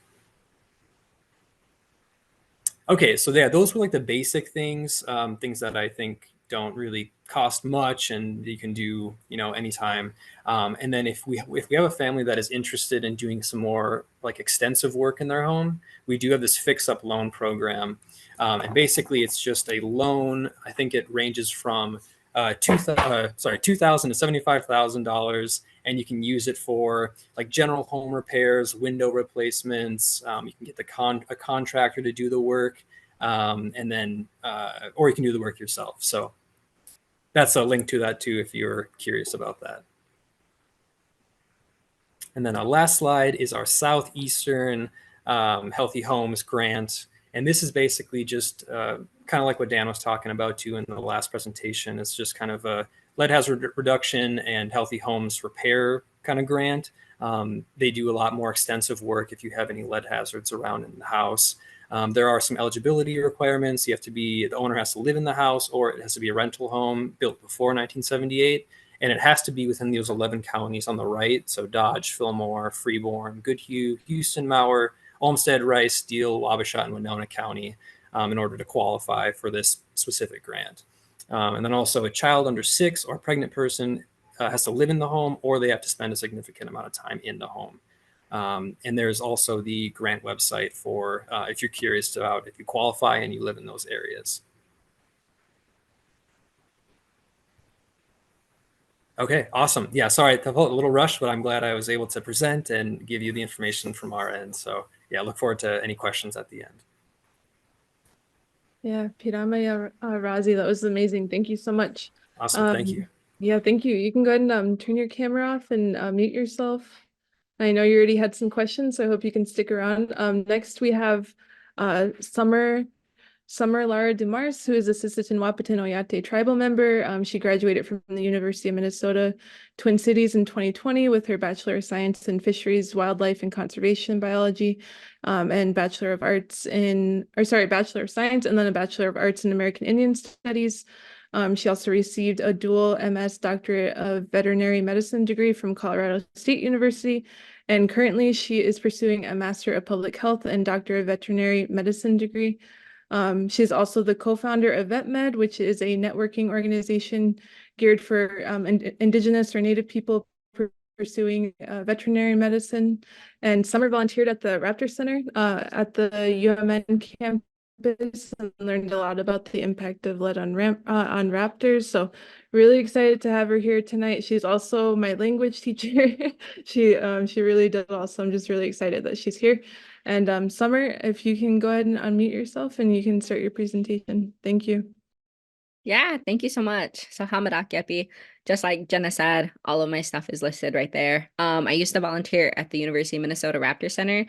Okay, so yeah, those were like the basic things, things that I think don't really cost much, and you can do, you know, anytime. And then if we have a family that is interested in doing some more like extensive work in their home, we do have this fix up loan program. And basically it's just a loan. I think it ranges from $2,000 to $75,000, and you can use it for like general home repairs, window replacements. You can get a contractor to do the work, and then or you can do the work yourself. So that's a link to that too if you're curious about that. And then our last slide is our Southeastern Healthy Homes grant. And this is basically just kind of like what Dan was talking about too in the last presentation. It's just kind of a lead hazard reduction and healthy homes repair kind of grant. They do a lot more extensive work if you have any lead hazards around in the house. There are some eligibility requirements. The owner has to live in the house, or it has to be a rental home built before 1978. And it has to be within those 11 counties on the right. So Dodge, Fillmore, Freeborn, Goodhue, Houston, Mower, Olmsted, Rice, Steele, Wabasha, and Winona County in order to qualify for this specific grant. And then also a child under 6 or a pregnant person has to live in the home, or they have to spend a significant amount of time in the home. And there's also the grant website for if you're curious about if you qualify and you live in those areas. Okay, awesome. Yeah, sorry, I felt a little rushed, but I'm glad I was able to present and give you the information from our end. So yeah, look forward to any questions at the end. Yeah, Piramaya, Razi, that was amazing. Thank you so much. Awesome, thank you. Yeah, thank you. You can go ahead and turn your camera off and mute yourself. I know you already had some questions, so I hope you can stick around. Next, we have Summer Lara Dumars, who is a Sisseton Wahpeton Oyate tribal member. She graduated from the University of Minnesota Twin Cities in 2020 with her Bachelor of Science in Fisheries, Wildlife, and Conservation Biology, and Bachelor of Science, and then a Bachelor of Arts in American Indian Studies. She also received a dual MS Doctorate of Veterinary Medicine degree from Colorado State University. And currently she is pursuing a Master of Public Health and Doctor of Veterinary Medicine degree. She's also the co-founder of VetMed, which is a networking organization geared for Indigenous or Native people pursuing veterinary medicine. And Summer volunteered at the Raptor Center at the UMN campus and learned a lot about the impact of lead on raptors. So really excited to have her here tonight. She's also my language teacher. She really did awesome. I'm just really excited that she's here. And Summer, if you can go ahead and unmute yourself and you can start your presentation. Thank you. Yeah, thank you so much. So Hamadakyapi, just like Jenna said, all of my stuff is listed right there. I used to volunteer at the University of Minnesota Raptor Center,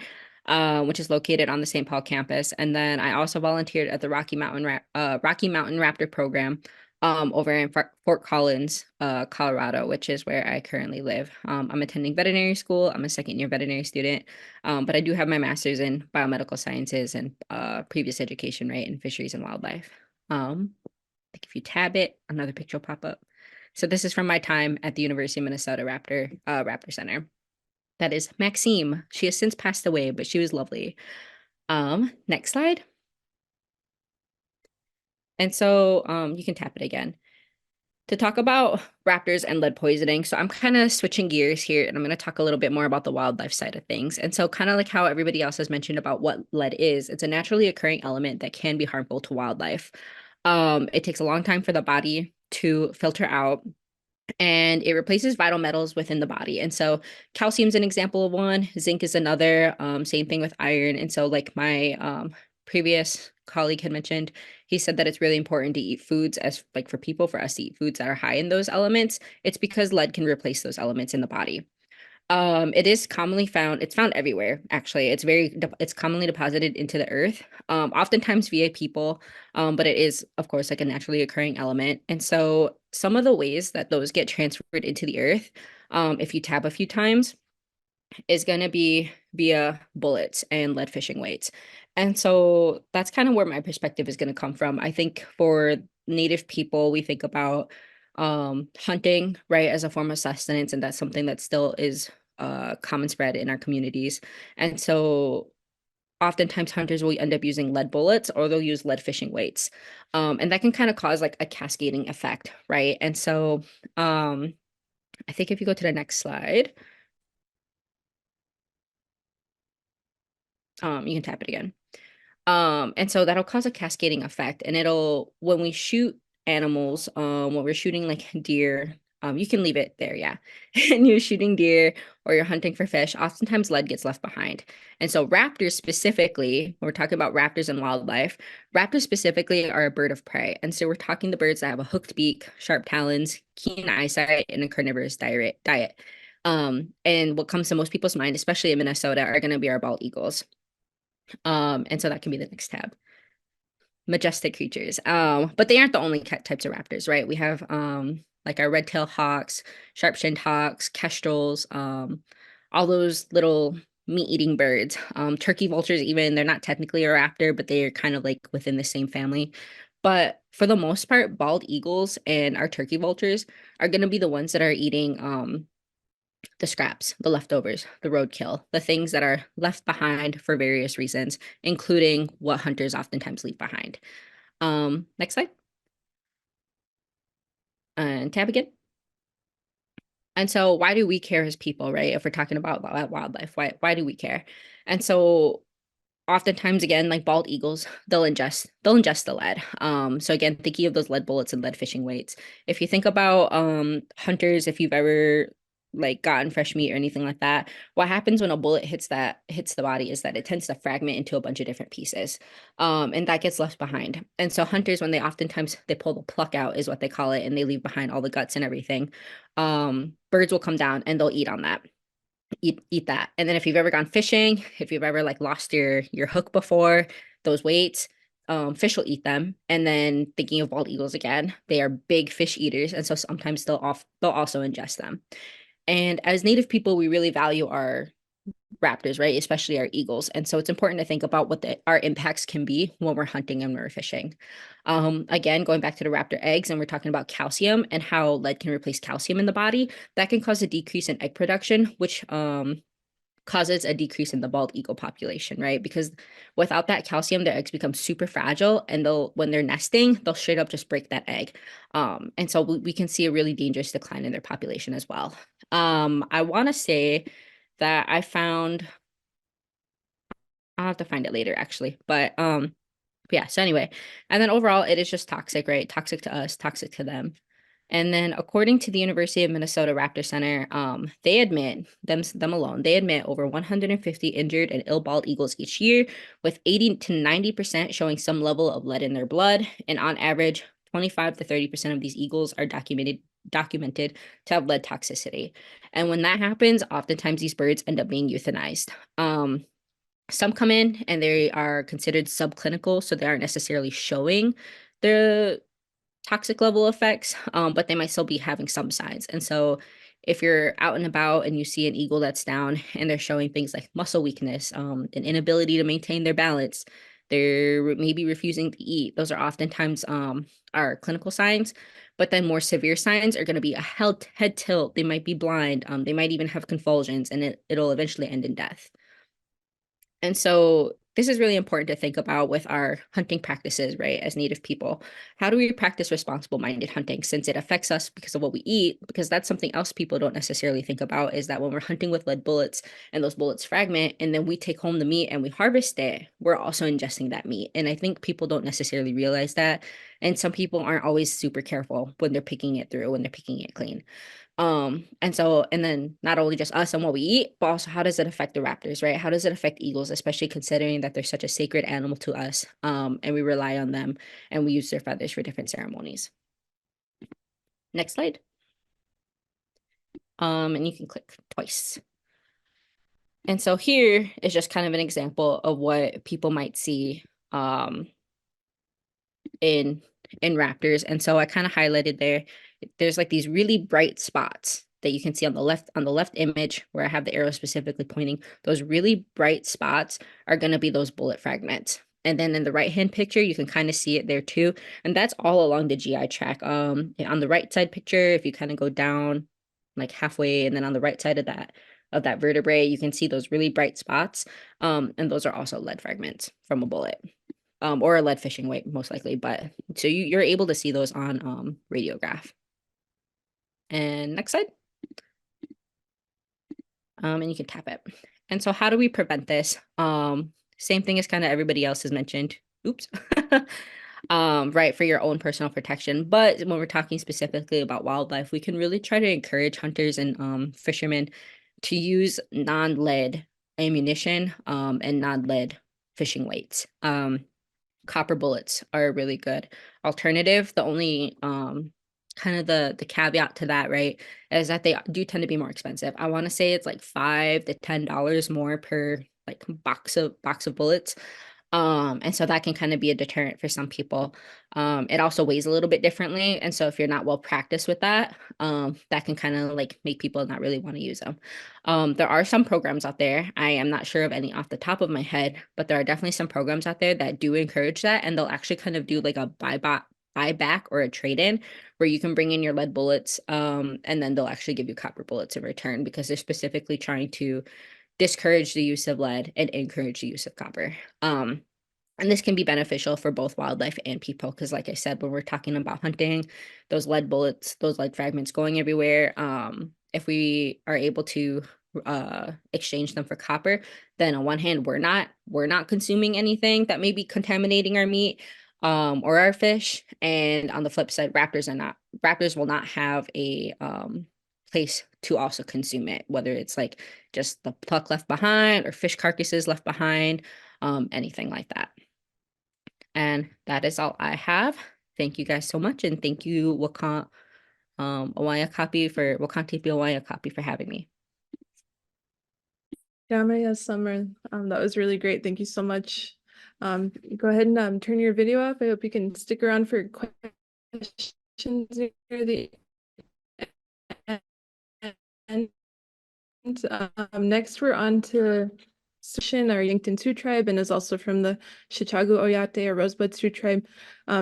which is located on the St. Paul campus. And then I also volunteered at the Rocky Mountain Raptor program over in Fort Collins, Colorado, which is where I currently live. I'm attending veterinary school. I'm a second-year veterinary student, but I do have my master's in biomedical sciences and previous education, right, in fisheries and wildlife. Like if you tab it, another picture will pop up. So this is from my time at the University of Minnesota Raptor Center. That is Maxime. She has since passed away, but she was lovely. Next slide. And so you can tap it again. To talk about raptors and lead poisoning. So I'm kind of switching gears here, and I'm going to talk a little bit more about the wildlife side of things. And so kind of like how everybody else has mentioned about what lead is, it's a naturally occurring element that can be harmful to wildlife. It takes a long time for the body to filter out, and it replaces vital metals within the body. And so calcium is an example of one, zinc is another, same thing with iron. And so like my previous colleague had mentioned, he said that it's really important to eat foods for us to eat foods that are high in those elements. It's because lead can replace those elements in the body. It is commonly found, it's found everywhere, actually. It's commonly deposited into the earth, oftentimes via people, but it is, of course, like a naturally occurring element. And so some of the ways that those get transferred into the earth, if you tab a few times, is going to be via bullets and lead fishing weights. And so that's kind of where my perspective is going to come from. I think for Native people, we think about hunting, right, as a form of sustenance, and that's something that still is common spread in our communities. And so oftentimes hunters will end up using lead bullets, or they'll use lead fishing weights. And that can kind of cause like a cascading effect, right? And so I think if you go to the next slide, you can tap it again. And so that'll cause a cascading effect, and it'll, when we shoot animals, when we're shooting like deer, you can leave it there, yeah. And you're shooting deer or you're hunting for fish, oftentimes lead gets left behind. And so raptors specifically, when we're talking about raptors and wildlife, raptors specifically are a bird of prey. And so we're talking the birds that have a hooked beak, sharp talons, keen eyesight, and a carnivorous diet. And what comes to most people's mind, especially in Minnesota, are going to be our bald eagles. And so that can be the next tab. Majestic creatures. But they aren't the only types of raptors, right? We have like our red-tailed hawks, sharp-shinned hawks, kestrels, all those little meat-eating birds. Turkey vultures, even, they're not technically a raptor, but they're kind of like within the same family. But for the most part, bald eagles and our turkey vultures are going to be the ones that are eating the scraps, the leftovers, the roadkill, the things that are left behind for various reasons, including what hunters oftentimes leave behind. Next slide. And tab again. And so why do we care as people, right? If we're talking about wildlife, why do we care? And so oftentimes, again, like bald eagles, they'll ingest the lead. So again, thinking of those lead bullets and lead fishing weights. If you think about hunters, if you've ever like gotten fresh meat or anything like that, what happens when a bullet hits the body is that it tends to fragment into a bunch of different pieces, and that gets left behind. And so hunters, when they pull the pluck out, is what they call it, and they leave behind all the guts and everything, birds will come down and they'll eat on that, eat that. And then if you've ever gone fishing, if you've ever like lost your hook before, those weights, fish will eat them. And then thinking of bald eagles again, they are big fish eaters, and so sometimes they'll also ingest them. And as Native people, we really value our raptors, right? Especially our eagles. And so it's important to think about what our impacts can be when we're hunting and we're fishing. Again, going back to the raptor eggs, and we're talking about calcium and how lead can replace calcium in the body, that can cause a decrease in egg production, which causes a decrease in the bald eagle population, right? Because without that calcium, their eggs become super fragile, and when they're nesting, they'll straight up just break that egg. And so we can see a really dangerous decline in their population as well. I want to say that I'll have to find it later actually, but yeah, so anyway, and then overall it is just toxic, right? Toxic to us, toxic to them. And then according to the University of Minnesota Raptor Center, they admit, them alone, they admit over 150 injured and ill bald eagles each year, with 80 to 90% showing some level of lead in their blood. And on average, 25 to 30% of these eagles are documented to have lead toxicity. And when that happens, oftentimes these birds end up being euthanized. Some come in and they are considered subclinical, so they aren't necessarily showing the toxic level effects, but they might still be having some signs. And so if you're out and about and you see an eagle that's down and they're showing things like muscle weakness, an inability to maintain their balance, they're maybe refusing to eat, those are oftentimes our clinical signs. But then more severe signs are going to be a head tilt, they might be blind, they might even have convulsions, and it'll eventually end in death. And so this is really important to think about with our hunting practices, right? As Native people, how do we practice responsible-minded hunting, since it affects us because of what we eat? Because that's something else people don't necessarily think about, is that when we're hunting with lead bullets and those bullets fragment and then we take home the meat and we harvest it, we're also ingesting that meat. And I think people don't necessarily realize that. And some people aren't always super careful when they're picking it through, when they're picking it clean. And then not only just us and what we eat, but also how does it affect the raptors, right? How does it affect eagles, especially considering that they're such a sacred animal to us, and we rely on them and we use their feathers for different ceremonies. Next slide. And you can click twice. And so here is just kind of an example of what people might see in raptors. And so I kind of highlighted there's like these really bright spots that you can see on the left image where I have the arrow specifically pointing. Those really bright spots are going to be those bullet fragments. And then in the right hand picture, you can kind of see it there too. And that's all along the GI tract. On the right side picture, if you kind of go down like halfway, and then on the right side of that of that vertebrae, you can see those really bright spots. And those are also lead fragments from a bullet, or a lead fishing weight, most likely. But so you're able to see those on radiograph. And next slide. And you can tap it. And so how do we prevent this? Same thing as kind of everybody else has mentioned. Oops. Right, for your own personal protection. But when we're talking specifically about wildlife, we can really try to encourage hunters and fishermen to use non-lead ammunition and non-lead fishing weights. Copper bullets are a really good alternative. The only kind of the caveat to that, right, is that they do tend to be more expensive. I want to say it's like $5 to $10 more per like box of bullets. And so that can kind of be a deterrent for some people. It also weighs a little bit differently. And so if you're not well practiced with that, that can kind of like make people not really want to use them. There are some programs out there. I am not sure of any off the top of my head, but there are definitely some programs out there that do encourage that. And they'll actually kind of do like a buyback or a trade-in where you can bring in your lead bullets, and then they'll actually give you copper bullets in return, because they're specifically trying to discourage the use of lead and encourage the use of copper. And this can be beneficial for both wildlife and people, because like I said, when we're talking about hunting, those lead bullets, those lead fragments going everywhere, if we are able to exchange them for copper, then on one hand, we're not consuming anything that may be contaminating our meat or our fish. And on the flip side, raptors will not have a place to also consume it, whether it's like just the pluck left behind or fish carcasses left behind, anything like that. And that is all I have. Thank you guys so much, and thank you Wakaŋ Awaŋyaŋkapi for having me. Yeah, Summer, that was really great. Thank you so much. Go ahead and turn your video off. I hope you can stick around for questions near the end. Next, we're on to our Yankton Sioux tribe, and is also from the Chichago Oyate or Rosebud Sioux tribe.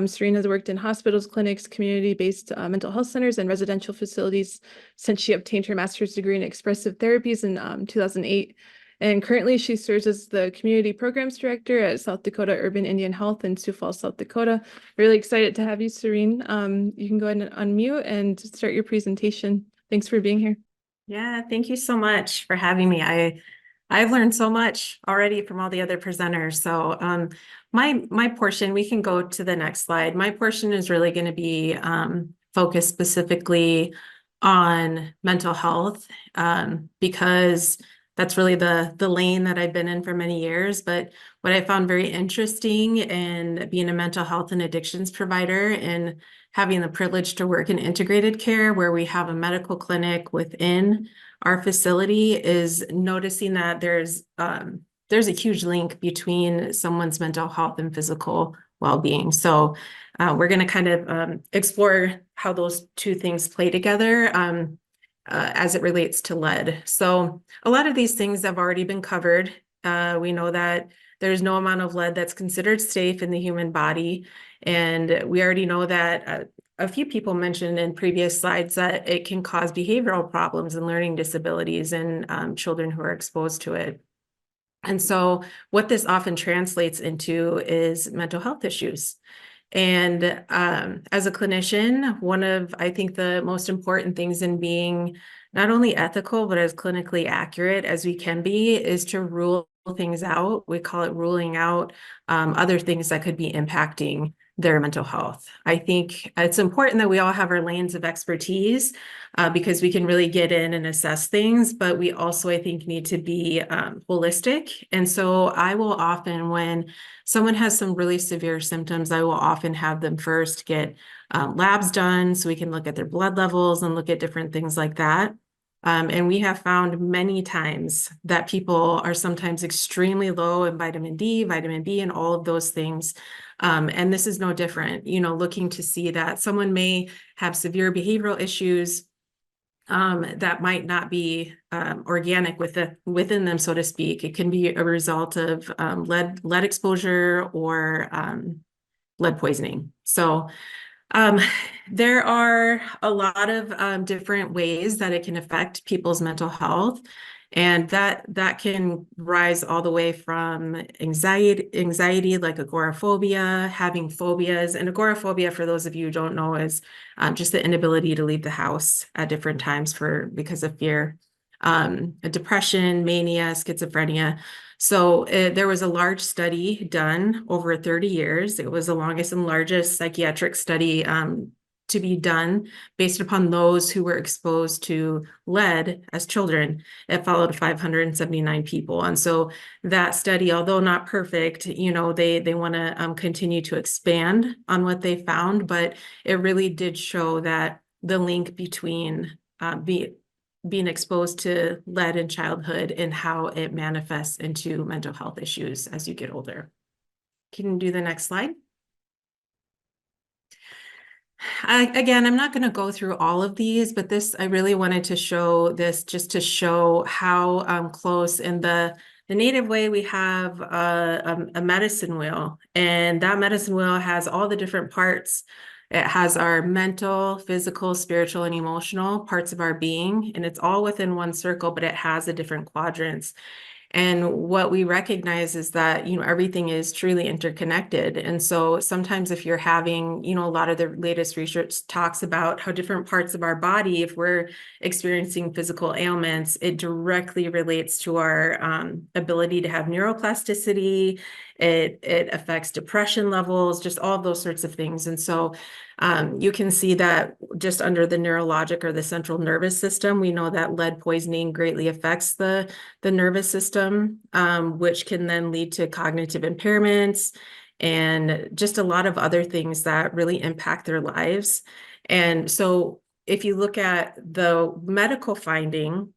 Serene has worked in hospitals, clinics, community-based mental health centers, and residential facilities since she obtained her master's degree in expressive therapies in 2008. And currently she serves as the community programs director at South Dakota Urban Indian Health in Sioux Falls, South Dakota. Really excited to have you, Serene. You can go ahead and unmute and start your presentation. Thanks for being here. Yeah, thank you so much for having me. I've learned so much already from all the other presenters. So my portion, we can go to the next slide. My portion is really going to be focused specifically on mental health, because that's really the lane that I've been in for many years. But what I found very interesting in being a mental health and addictions provider and having the privilege to work in integrated care, where we have a medical clinic within our facility, is noticing that there's a huge link between someone's mental health and physical well-being. So we're going to kind of explore how those two things play together as it relates to lead. So a lot of these things have already been covered. We know that there's no amount of lead that's considered safe in the human body. And we already know that a few people mentioned in previous slides that it can cause behavioral problems and learning disabilities in children who are exposed to it. And so what this often translates into is mental health issues. And as a clinician, one of, I think, the most important things in being not only ethical, but as clinically accurate as we can be, is to rule things out. We call it ruling out other things that could be impacting their mental health. I think it's important that we all have our lanes of expertise because we can really get in and assess things, but we also, I think, need to be holistic. And so I will often, when someone has some really severe symptoms, I will often have them first get labs done so we can look at their blood levels and look at different things like that. And we have found many times that people are sometimes extremely low in vitamin D, vitamin B, and all of those things. And this is no different, looking to see that someone may have severe behavioral issues that might not be organic within them, so to speak. It can be a result of lead exposure or lead poisoning. So there are a lot of different ways that it can affect people's mental health. And that can rise all the way from anxiety like agoraphobia, having phobias. And agoraphobia, for those of you who don't know, is just the inability to leave the house at different times because of fear. Depression, mania, schizophrenia. So there was a large study done over 30 years. It was the longest and largest psychiatric study to be done based upon those who were exposed to lead as children. It followed 579 people. And so that study, although not perfect, you know, they want to continue to expand on what they found, but it really did show that the link between being exposed to lead in childhood and how it manifests into mental health issues as you get older. Can you do the next slide? Again, I'm not going to go through all of these, but I really wanted to show this just to show how close. In the native way, we have a medicine wheel, and that medicine wheel has all the different parts. It has our mental, physical, spiritual, and emotional parts of our being, and it's all within one circle, but it has the different quadrants. And what we recognize is that, you know, everything is truly interconnected. And so sometimes if you're having, you know, a lot of the latest research talks about how different parts of our body, if we're experiencing physical ailments, it directly relates to our ability to have neuroplasticity. It affects depression levels, just all of those sorts of things. And so you can see that just under the neurologic or the central nervous system, we know that lead poisoning greatly affects the nervous system, which can then lead to cognitive impairments and just a lot of other things that really impact their lives. And so if you look at the medical finding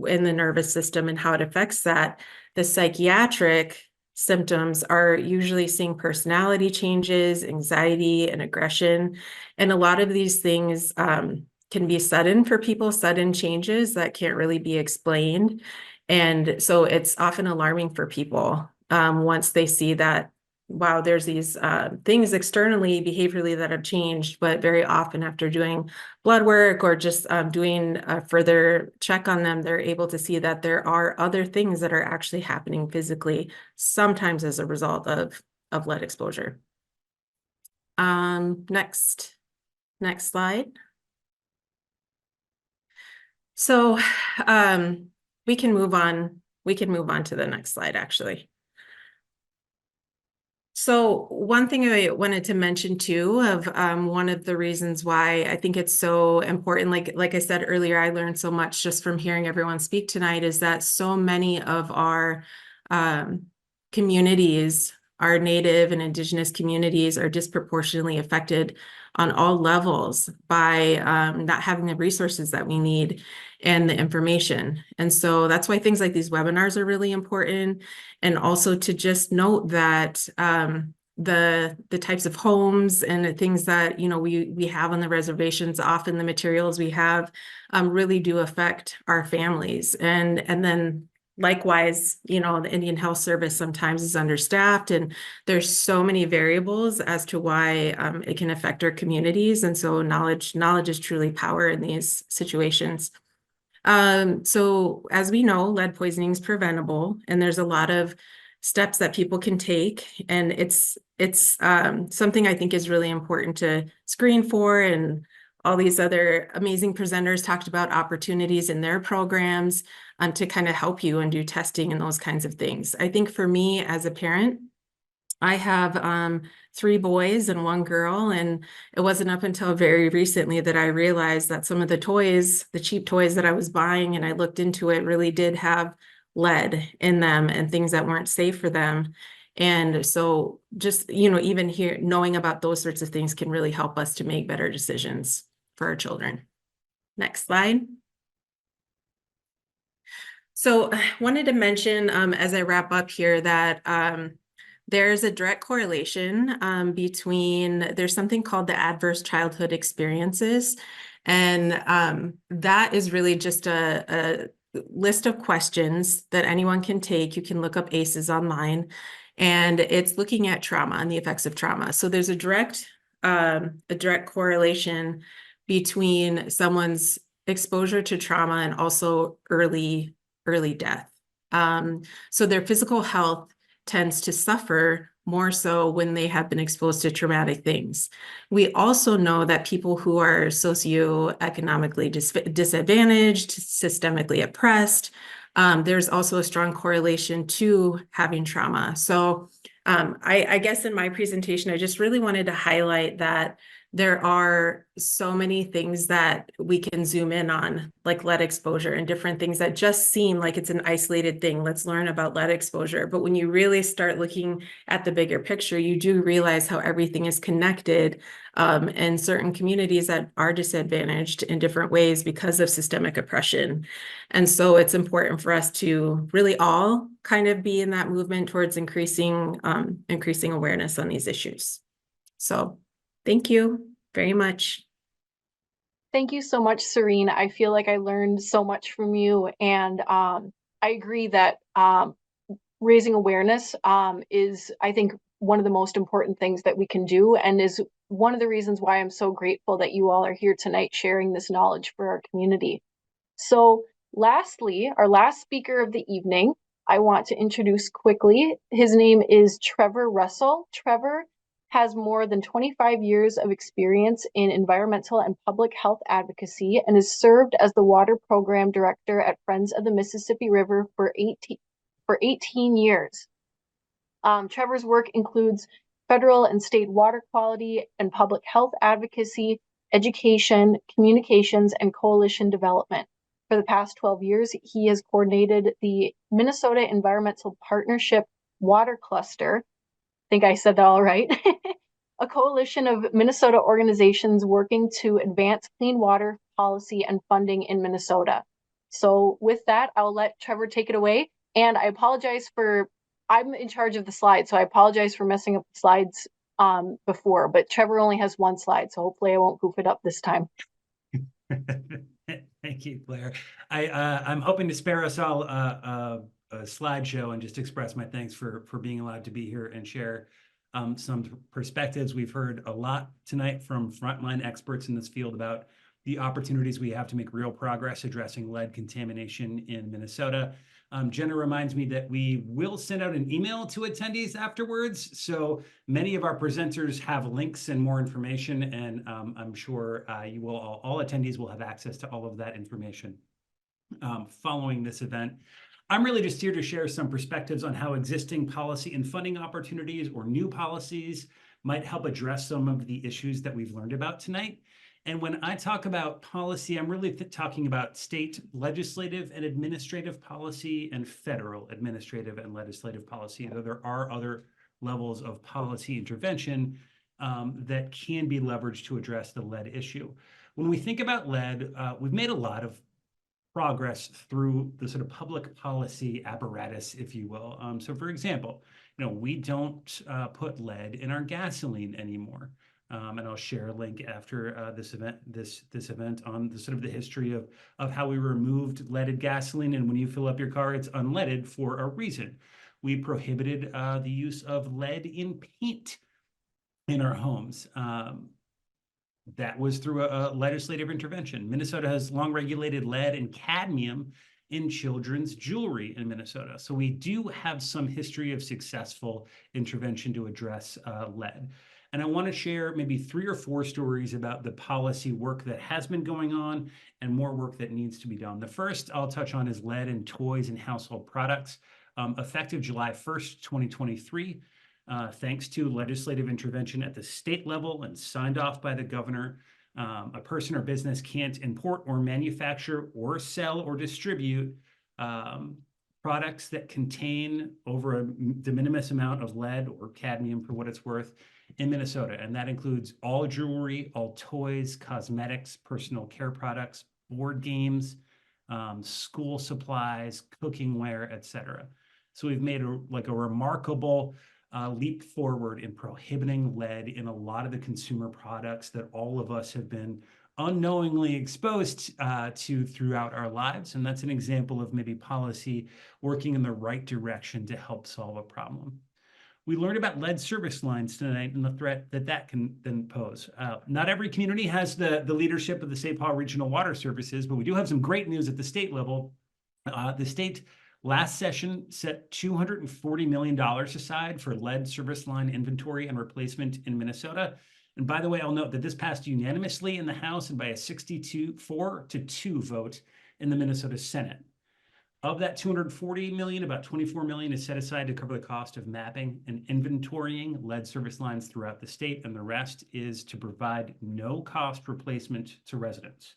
in the nervous system and how it affects that, the psychiatric symptoms are usually seeing personality changes, anxiety, and aggression. And a lot of these things can be sudden for people, sudden changes that can't really be explained. And so it's often alarming for people once they see that, wow, there's these things externally, behaviorally that have changed, but very often after doing blood work or just doing a further check on them, they're able to see that there are other things that are actually happening physically, sometimes as a result of lead exposure. Next slide. So we can move on. We can move on to the next slide, actually. So one thing I wanted to mention too, of one of the reasons why I think it's so important, like I said earlier, I learned so much just from hearing everyone speak tonight, is that so many of our communities, our Native and Indigenous communities, are disproportionately affected on all levels by not having the resources that we need and the information. And so that's why things like these webinars are really important. And also to just note that the types of homes and the things that, you know, we have on the reservations, often the materials we have really do affect our families. And then likewise, you know, the Indian Health Service sometimes is understaffed, and there's so many variables as to why it can affect our communities. And so knowledge is truly power in these situations. So as we know, lead poisoning is preventable, and there's a lot of steps that people can take. And it's something I think is really important to screen for. And all these other amazing presenters talked about opportunities in their programs to kind of help you and do testing and those kinds of things. I think for me as a parent, I have 3 boys and 1 girl, and it wasn't up until very recently that I realized that some of the toys, the cheap toys that I was buying, and I looked into it, really did have lead in them and things that weren't safe for them. And so just, you know, even here, knowing about those sorts of things can really help us to make better decisions for our children. Next slide. So I wanted to mention as I wrap up here that there's a direct correlation between, there's something called the adverse childhood experiences. And that is really just a list of questions that anyone can take. You can look up ACEs online, and it's looking at trauma and the effects of trauma. So there's a direct correlation between someone's exposure to trauma and also early early death. So their physical health tends to suffer more so when they have been exposed to traumatic things. We also know that people who are socioeconomically disadvantaged, systemically oppressed, there's also a strong correlation to having trauma. So I guess in my presentation, I just really wanted to highlight that there are so many things that we can zoom in on, like lead exposure and different things that just seem like it's an isolated thing. Let's learn about lead exposure. But when you really start looking at the bigger picture, you do realize how everything is connected, and certain communities that are disadvantaged in different ways because of systemic oppression. And so it's important for us to really all kind of be in that movement towards increasing awareness on these issues. So thank you very much. Thank you so much, Serene. I feel like I learned so much from you, and I agree that raising awareness is, I think, one of the most important things that we can do, and is one of the reasons why I'm so grateful that you all are here tonight sharing this knowledge for our community. So lastly, our last speaker of the evening, I want to introduce quickly. His name is Trevor Russell. Trevor has more than 25 years of experience in environmental and public health advocacy and has served as the water program director at Friends of the Mississippi River for 18 years. Trevor's work includes federal and state water quality and public health advocacy, education, communications, and coalition development. For the past 12 years, he has coordinated the Minnesota Environmental Partnership Water Cluster. I think I said that all right. A coalition of Minnesota organizations working to advance clean water policy and funding in Minnesota. So with that, I'll let Trevor take it away. And I apologize I'm in charge of the slides, so I apologize for messing up the slides before, but Trevor only has one slide, so hopefully I won't goof it up this time. Thank you, Claire. I'm hoping to spare us all a slideshow and just express my thanks for being allowed to be here and share some perspectives. We've heard a lot tonight from frontline experts in this field about the opportunities we have to make real progress addressing lead contamination in Minnesota. Jenna reminds me that we will send out an email to attendees afterwards. So many of our presenters have links and more information, and I'm sure you will all attendees will have access to all of that information following this event. I'm really just here to share some perspectives on how existing policy and funding opportunities or new policies might help address some of the issues that we've learned about tonight. And when I talk about policy, I'm really talking about state legislative and administrative policy and federal administrative and legislative policy, though there are other levels of policy intervention that can be leveraged to address the lead issue. When we think about lead, we've made a lot of progress through the sort of public policy apparatus, if you will. So for example, we don't put lead in our gasoline anymore. And I'll share a link after this event on the sort of the history of how we removed leaded gasoline. And when you fill up your car, it's unleaded for a reason. We prohibited the use of lead in paint in our homes. That was through a legislative intervention. Minnesota has long regulated lead and cadmium in children's jewelry in Minnesota. So we do have some history of successful intervention to address lead. And I want to share maybe 3 or 4 stories about the policy work that has been going on and more work that needs to be done. The first I'll touch on is lead in toys and household products. Effective July 1st, 2023, thanks to legislative intervention at the state level and signed off by the governor, a person or business can't import or manufacture or sell or distribute products that contain over a de minimis amount of lead or cadmium, for what it's worth, in Minnesota. And that includes all jewelry, all toys, cosmetics, personal care products, board games, school supplies, cookingware, etc. So we've made a remarkable leap forward in prohibiting lead in a lot of the consumer products that all of us have been unknowingly exposed to throughout our lives. And that's an example of maybe policy working in the right direction to help solve a problem. We learned about lead service lines tonight and the threat that can then pose. Not every community has the leadership of the St. Paul Regional Water Services, but we do have some great news at the state level. The state last session set $240 million aside for lead service line inventory and replacement in Minnesota. And by the way, I'll note that this passed unanimously in the House and by a 4-2 vote in the Minnesota Senate. Of that $240 million, about $24 million is set aside to cover the cost of mapping and inventorying lead service lines throughout the state, and the rest is to provide no-cost replacement to residents.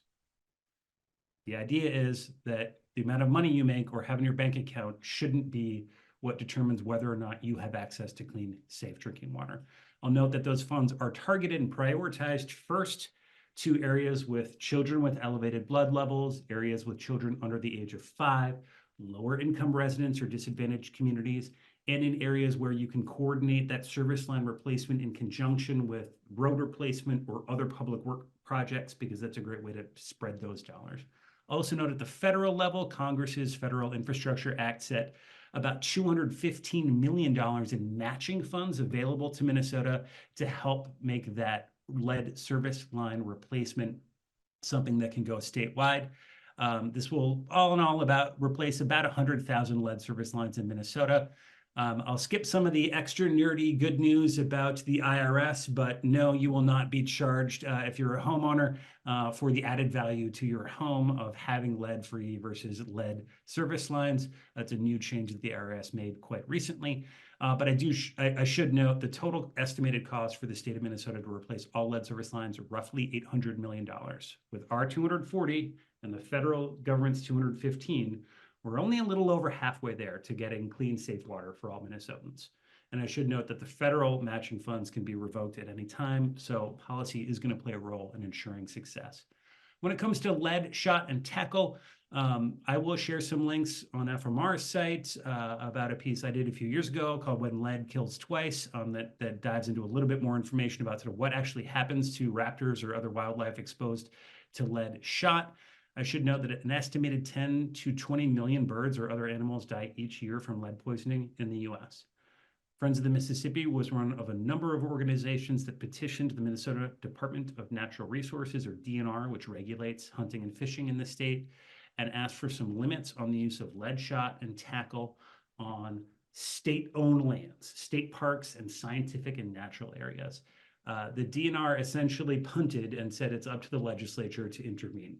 The idea is that the amount of money you make or have in your bank account shouldn't be what determines whether or not you have access to clean, safe drinking water. I'll note that those funds are targeted and prioritized first to areas with children with elevated blood levels, areas with children under the age of 5, lower income residents or disadvantaged communities, and in areas where you can coordinate that service line replacement in conjunction with road replacement or other public work projects, because that's a great way to spread those dollars. Also note at the federal level, Congress's Federal Infrastructure Act set about $215 million in matching funds available to Minnesota to help make that lead service line replacement something that can go statewide. This will all in all replace about 100,000 lead service lines in Minnesota. I'll skip some of the extra nerdy good news about the IRS, but no, you will not be charged if you're a homeowner for the added value to your home of having lead-free versus lead service lines. That's a new change that the IRS made quite recently. But I should note the total estimated cost for the state of Minnesota to replace all lead service lines are roughly $800 million. With our 240 and the federal government's 215, we're only a little over halfway there to getting clean, safe water for all Minnesotans. And I should note that the federal matching funds can be revoked at any time, so policy is going to play a role in ensuring success. When it comes to lead, shot, and tackle, I will share some links on FMR's site about a piece I did a few years ago called When Lead Kills Twice, that dives into a little bit more information about sort of what actually happens to raptors or other wildlife exposed to lead shot. I should note that an estimated 10 to 20 million birds or other animals die each year from lead poisoning in the US. Friends of the Mississippi was one of a number of organizations that petitioned the Minnesota Department of Natural Resources, or DNR, which regulates hunting and fishing in the state, and asked for some limits on the use of lead shot and tackle on state-owned lands, state parks, and scientific and natural areas. The DNR essentially punted and said it's up to the legislature to intervene.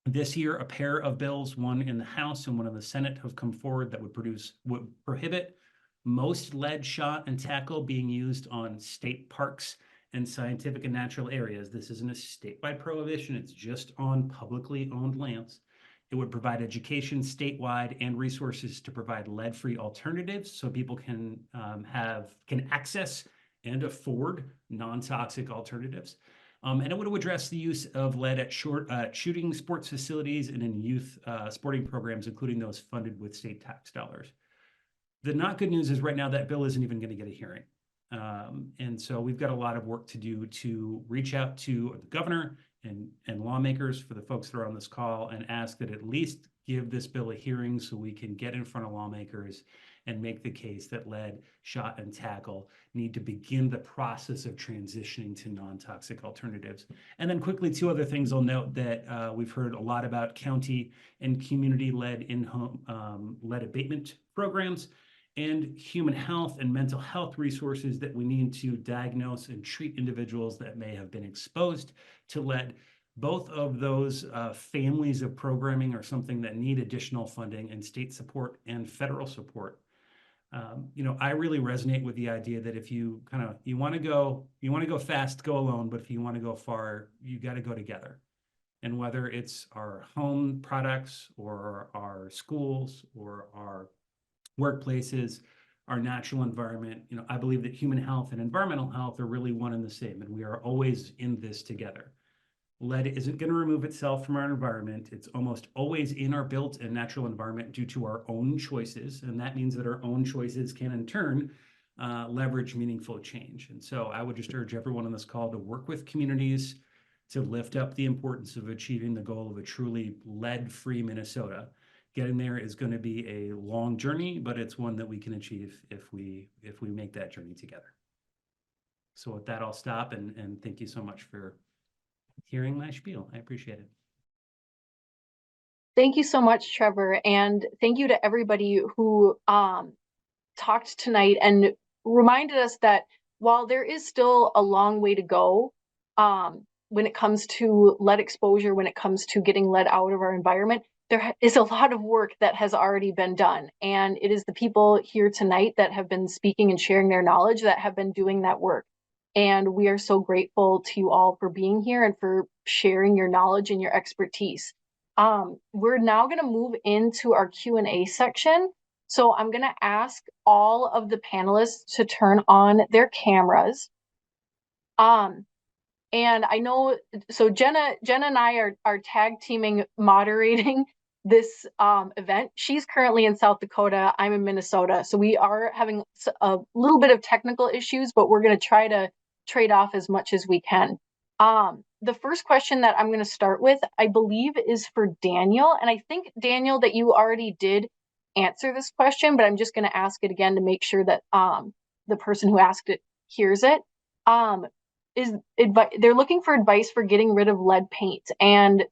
This year, a pair of bills, one in the House and one in the Senate, have come forward that would prohibit most lead shot and tackle being used on state parks and scientific and natural areas. This isn't a statewide prohibition, it's just on publicly owned lands. It would provide education statewide and resources to provide lead-free alternatives so people can access and afford non-toxic alternatives. And it would address the use of lead at shooting sports facilities and in youth sporting programs, including those funded with state tax dollars. The not good news is right now that bill isn't even going to get a hearing. And so we've got a lot of work to do to reach out to the governor and lawmakers, for the folks that are on this call, and ask that at least give this bill a hearing so we can get in front of lawmakers and make the case that lead, shot, and tackle need to begin the process of transitioning to non-toxic alternatives. And then quickly, two other things I'll note that we've heard a lot about county and community-led in-home lead abatement programs and human health and mental health resources that we need to diagnose and treat individuals that may have been exposed to lead. Both of those families of programming are something that need additional funding and state support and federal support. I really resonate with the idea that if you want to go fast, go alone, but if you want to go far, you got to go together. And whether it's our home products or our schools or our workplaces, our natural environment, I believe that human health and environmental health are really one and the same, and we are always in this together. Lead isn't going to remove itself from our environment. It's almost always in our built and natural environment due to our own choices, and that means that our own choices can in turn leverage meaningful change. And so I would just urge everyone on this call to work with communities to lift up the importance of achieving the goal of a truly lead-free Minnesota. Getting there is going to be a long journey, but it's one that we can achieve if we make that journey together. So with that, I'll stop and thank you so much for hearing my spiel. I appreciate it. Thank you so much, Trevor. And thank you to everybody who talked tonight and reminded us that while there is still a long way to go when it comes to lead exposure, when it comes to getting lead out of our environment, there is a lot of work that has already been done. And it is the people here tonight that have been speaking and sharing their knowledge that have been doing that work. And we are so grateful to you all for being here and for sharing your knowledge and your expertise. We're now going to move into our Q&A section. So I'm going to ask all of the panelists to turn on their cameras. And I know, so Jenna and I are tag teaming moderating this event. She's currently in South Dakota. I'm in Minnesota. So we are having a little bit of technical issues, but we're going to try to trade off as much as we can. The first question that I'm going to start with, I believe, is for Daniel. And I think, Daniel, that you already did answer this question, but I'm just going to ask it again to make sure that the person who asked it hears it. They're looking for advice for getting rid of lead paint, and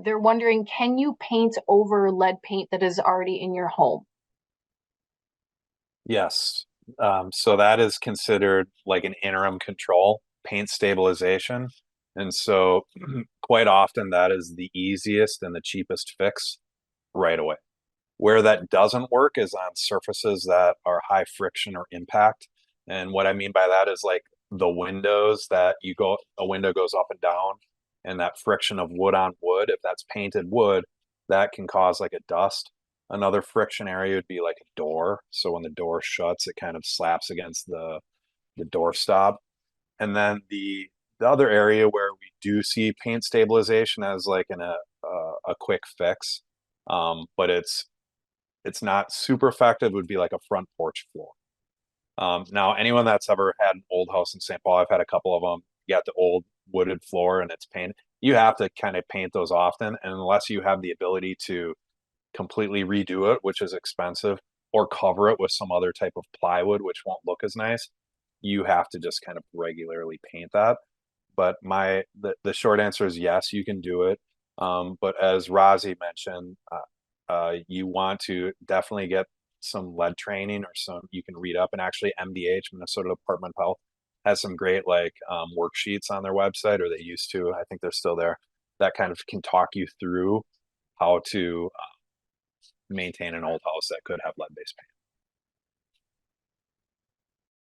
they're wondering, can you paint over lead paint that is already in your home? Yes. So that is considered like an interim control, paint stabilization. And so quite often that is the easiest and the cheapest fix right away. Where that doesn't work is on surfaces that are high friction or impact. And what I mean by that is like the windows that a window goes up and down, and that friction of wood on wood, if that's painted wood, that can cause like a dust. Another friction area would be like a door. So when the door shuts, it kind of slaps against the door stop. And then the other area where we do see paint stabilization as like a quick fix, but it's not super effective, would be like a front porch floor. Now, anyone that's ever had an old house in St. Paul, I've had a couple of them. You got the old wooded floor and it's painted. You have to kind of paint those often, and unless you have the ability to completely redo it, which is expensive, or cover it with some other type of plywood, which won't look as nice, you have to just kind of regularly paint that. But the short answer is yes, you can do it. But as Razi mentioned, you want to definitely get some lead training, or you can read up, and actually MDH, Minnesota Department of Health, has some great like worksheets on their website, or they used to, I think they're still there, that kind of can talk you through how to maintain an old house that could have lead-based paint.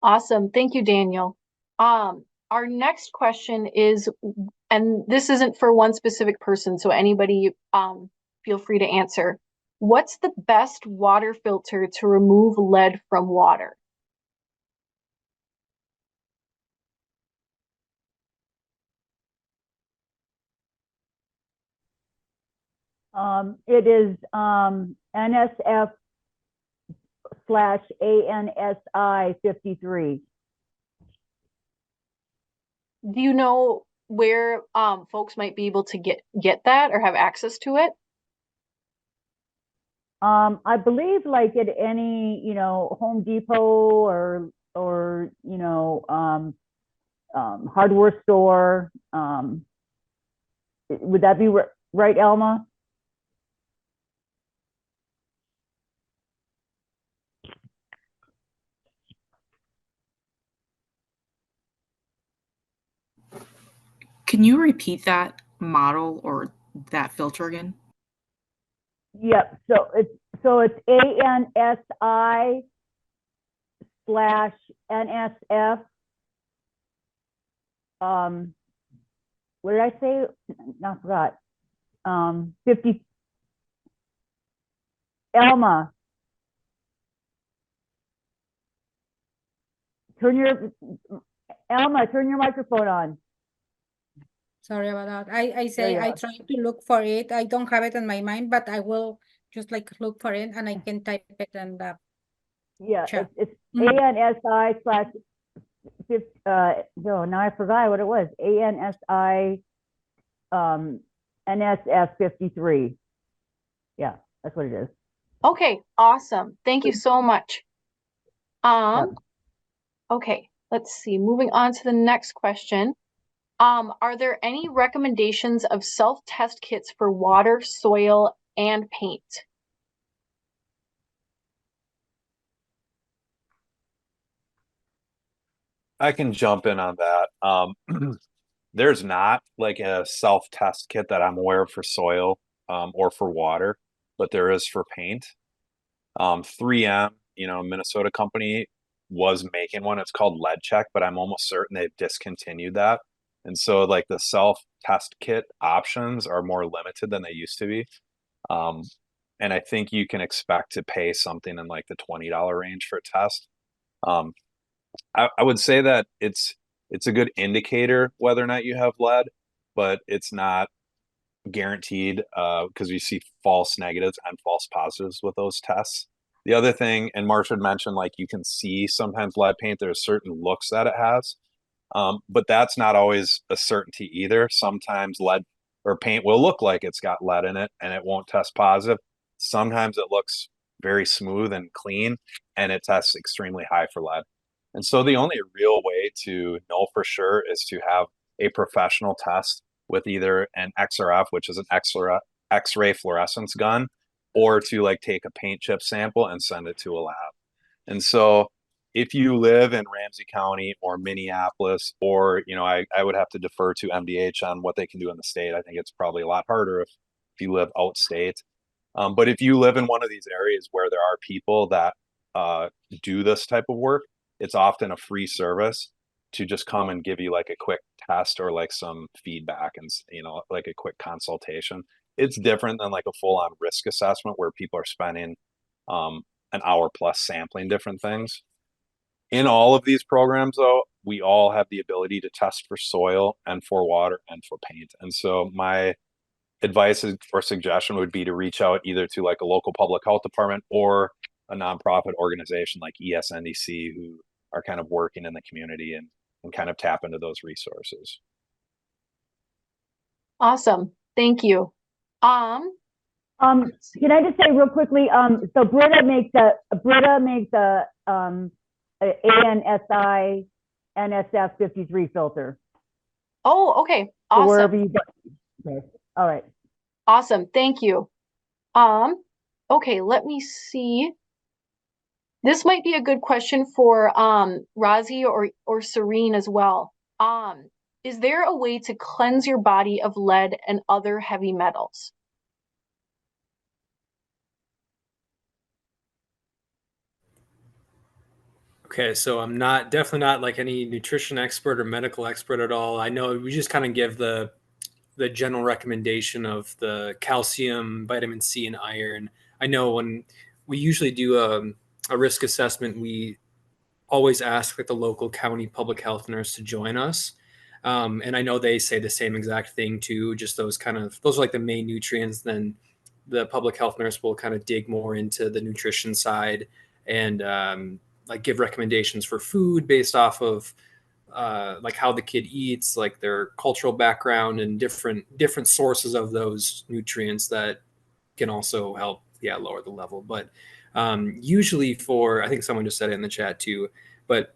Awesome. Thank you, Daniel. Our next question is, and this isn't for one specific person, so anybody feel free to answer. What's the best water filter to remove lead from water? It is NSF/ANSI 53. Do you know where folks might be able to get that or have access to it? I believe like at any, Home Depot or hardware store. Would that be right, Alma? Can you repeat that model or that filter again? Yep. So it's ANSI/NSF. What did I say? No, I forgot. 50. Alma, turn your microphone on. Sorry about that. I say I try to look for it. I don't have it in my mind, but I will just like look for it and I can type it in the chat. It's ANSI/. No, now I forgot what it was. ANSI NSF 53. Yeah, that's what it is. Okay, awesome. Thank you so much. Okay, let's see. Moving on to the next question. Are there any recommendations of self-test kits for water, soil, and paint? I can jump in on that. There's not like a self-test kit that I'm aware of for soil or for water, but there is for paint. 3M, Minnesota company was making one. It's called Lead Check, but I'm almost certain they've discontinued that. And so like the self-test kit options are more limited than they used to be. And I think you can expect to pay something in like the $20 range for a test. I would say that it's a good indicator whether or not you have lead, but it's not guaranteed because you see false negatives and false positives with those tests. The other thing, and Marsha had mentioned, like you can see sometimes lead paint, there's certain looks that it has, but that's not always a certainty either. Sometimes lead or paint will look like it's got lead in it and it won't test positive. Sometimes it looks very smooth and clean and it tests extremely high for lead. And so the only real way to know for sure is to have a professional test with either an XRF, which is an X-ray fluorescence gun, or to like take a paint chip sample and send it to a lab. And so if you live in Ramsey County or Minneapolis, or, I would have to defer to MDH on what they can do in the state. I think it's probably a lot harder if you live outstate. But if you live in one of these areas where there are people that do this type of work, it's often a free service to just come and give you like a quick test or like some feedback and, like a quick consultation. It's different than like a full-on risk assessment where people are spending an hour plus sampling different things. In all of these programs, though, we all have the ability to test for soil and for water and for paint. And so my advice or suggestion would be to reach out either to like a local public health department or a nonprofit organization like ESNDC, who are kind of working in the community and kind of tap into those resources. Awesome. Thank you. Can I just say real quickly, so Britta makes a ANSI NSF 53 filter. Oh, okay. So Awesome. wherever you go. Okay. All right. Awesome. Thank you. Okay, let me see. This might be a good question for Razi or Serene as well. Is there a way to cleanse your body of lead and other heavy metals? Okay, so I'm definitely not like any nutrition expert or medical expert at all. I know we just kind of give the general recommendation of the calcium, vitamin C, and iron. I know when we usually do a risk assessment, we always ask like the local county public health nurse to join us. And I know they say the same exact thing too, just those are like the main nutrients. Then the public health nurse will kind of dig more into the nutrition side and like give recommendations for food based off of like how the kid eats, like their cultural background and different sources of those nutrients that can also help lower the level. But usually I think someone just said it in the chat too, but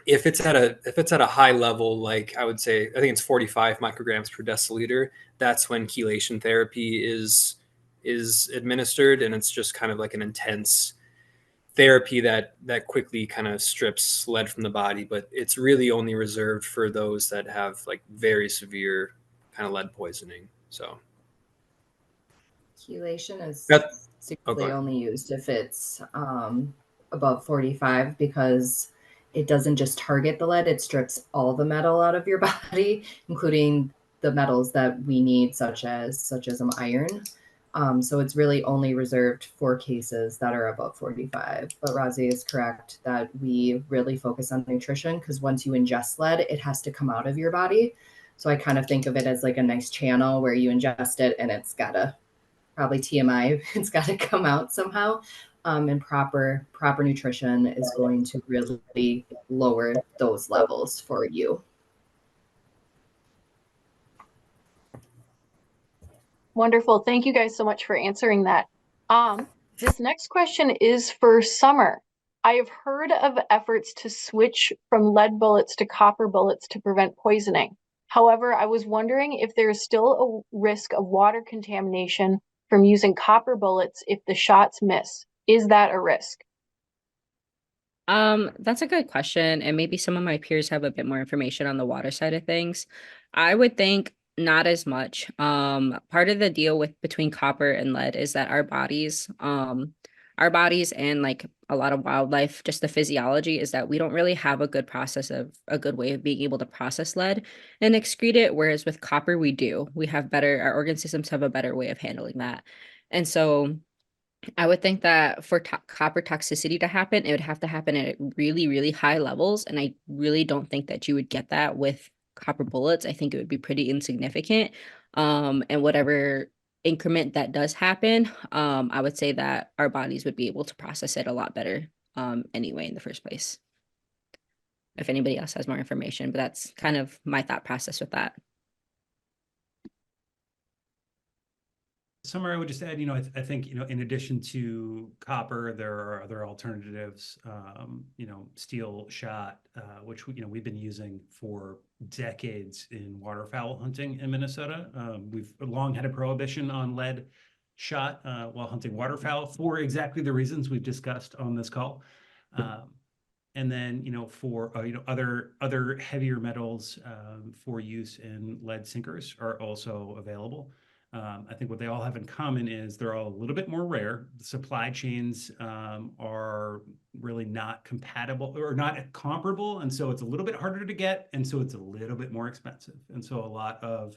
if it's at a high level, like I would say, I think it's 45 micrograms per deciliter, that's when chelation therapy is administered. And it's just kind of like an intense therapy that quickly kind of strips lead from the body, but it's really only reserved for those that have like very severe kind of lead poisoning. So chelation is That's typically only used if it's above 45, because it doesn't just target the lead, it strips all the metal out of your body, including the metals that we need, such as iron. So it's really only reserved for cases that are above 45. But Razi is correct that we really focus on nutrition, because once you ingest lead, it has to come out of your body. So I kind of think of it as like a nice channel where you ingest it and it's got to, probably TMI, it's got to come out somehow. And proper nutrition is going to really lower those levels for you. Wonderful. Thank you guys so much for answering that. This next question is for Summer. I have heard of efforts to switch from lead bullets to copper bullets to prevent poisoning. However, I was wondering if there is still a risk of water contamination for from using copper bullets if the shots miss? Is that a risk? That's a good question, and maybe some of my peers have a bit more information on the water side of things. I would think not as much. Part of the deal with between copper and lead is that our bodies and like a lot of wildlife, just the physiology is that we don't really have a good way of being able to process lead and excrete it, whereas with copper we do. Our organ systems have a better way of handling that. And so I would think that for copper toxicity to happen, it would have to happen at really, really high levels. And I really don't think that you would get that with copper bullets. I think it would be pretty insignificant. And whatever increment that does happen, I would say that our bodies would be able to process it a lot better anyway in the first place. If anybody else has more information, but that's kind of my thought process with that. Summer, I would just add, I think, in addition to copper, there are other alternatives, steel shot, which, we've been using for decades in waterfowl hunting in Minnesota. We've long had a prohibition on lead shot while hunting waterfowl for exactly the reasons we've discussed on this call. And then, for, other heavier metals for use in lead sinkers are also available. I think what they all have in common is they're all a little bit more rare. The supply chains are really not compatible or not comparable. And so it's a little bit harder to get. And so it's a little bit more expensive. And so a lot of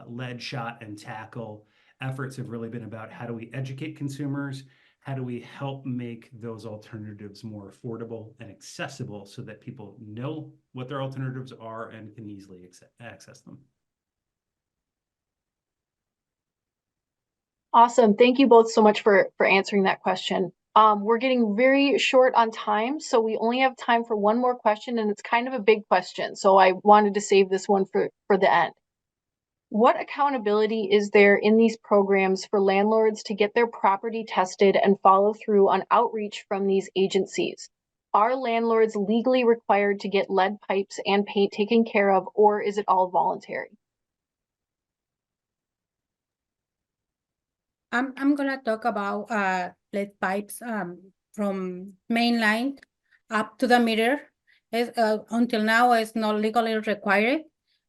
lead shot and tackle efforts have really been about how do we educate consumers? How do we help make those alternatives more affordable and accessible so that people know what their alternatives are and can easily access them? Awesome. Thank you both so much for answering that question. We're getting very short on time, so we only have time for one more question, and it's kind of a big question. So I wanted to save this one for the end. What accountability is there in these programs for landlords to get their property tested and follow through on outreach from these agencies? Are landlords legally required to get lead pipes and paint taken care of, or is it all voluntary? I'm gonna talk about lead pipes from main line up to the meter. Until now, it's not legally required.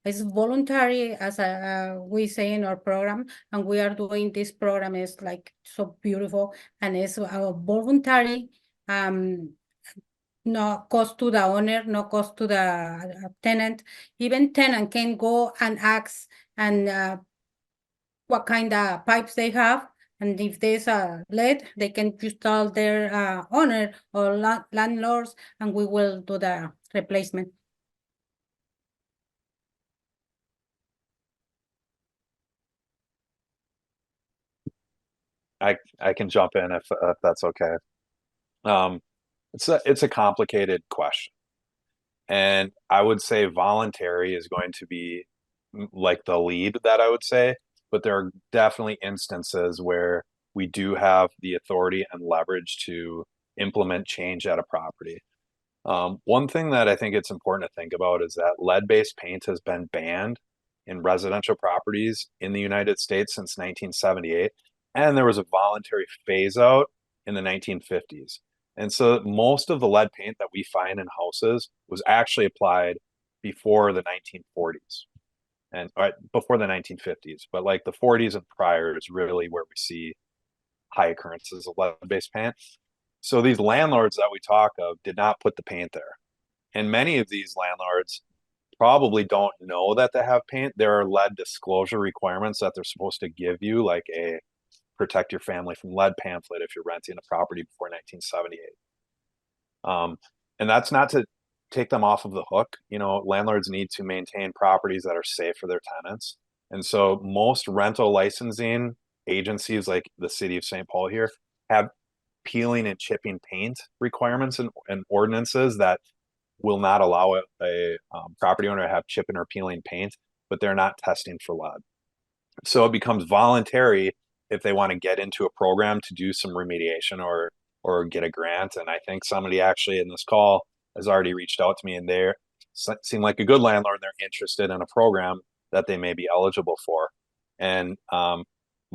It's voluntary, as we say in our program, and we are doing this program is like so beautiful, and it's voluntary. No cost to the owner, no cost to the tenant. Even tenant can go and ask and what kind of pipes they have. And if there's a lead, they can just tell their owner or landlords, and we will do the replacement. I can jump in if that's okay. It's a complicated question, and I would say voluntary is going to be like the lead that I would say, but there are definitely instances where we do have the authority and leverage to implement change at a property. One thing that I think it's important to think about is that lead-based paint has been banned in residential properties in the United States since 1978, and there was a voluntary phase out in the 1950s. And so most of the lead paint that we find in houses was actually applied before the 1940s and before the 1950s, but like the 40s and prior is really where we see high occurrences of lead-based paint. So these landlords that we talk of did not put the paint there. And many of these landlords probably don't know that they have paint. There are lead disclosure requirements that they're supposed to give you, like a protect your family from lead pamphlet if you're renting a property before 1978. And that's not to take them off of the hook. Landlords need to maintain properties that are safe for their tenants. And so most rental licensing agencies like the city of St. Paul here have peeling and chipping paint requirements and ordinances that will not allow a property owner to have chipping or peeling paint, but they're not testing for lead. So it becomes voluntary if they want to get into a program to do some remediation or get a grant. And I think somebody actually in this call has already reached out to me, and they seem like a good landlord. And they're interested in a program that they may be eligible for. And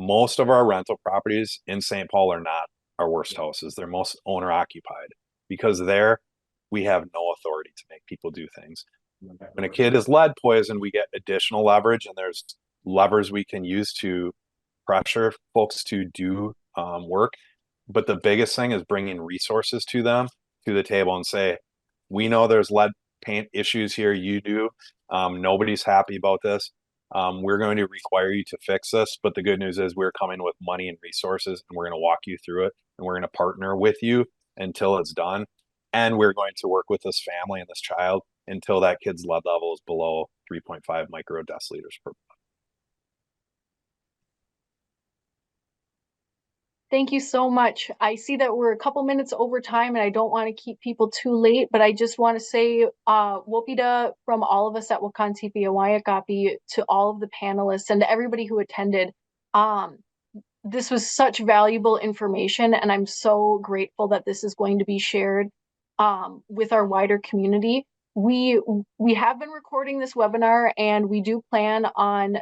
most of our rental properties in St. Paul are not our worst houses. They're most owner occupied, because there we have no authority to make people do things. When a kid is lead poisoned, we get additional leverage, and there's levers we can use to pressure folks to do work. But the biggest thing is bringing resources to them, to the table, and say, we know there's lead paint issues here. You do. Nobody's happy about this. We're going to require you to fix this. But the good news is we're coming with money and resources, and we're going to walk you through it, and we're going to partner with you until it's done. And we're going to work with this family and this child until that kid's lead level is below 3.5 microdeciliters per. Thank you so much. I see that we're a couple minutes over time, and I don't want to keep people too late, but I just want to say Wopida from all of us at Wakaŋ Tipi Awaŋyaŋkapi, to all of the panelists and to everybody who attended. This was such valuable information, and I'm so grateful that this is going to be shared with our wider community. We have been recording this webinar, and we do plan on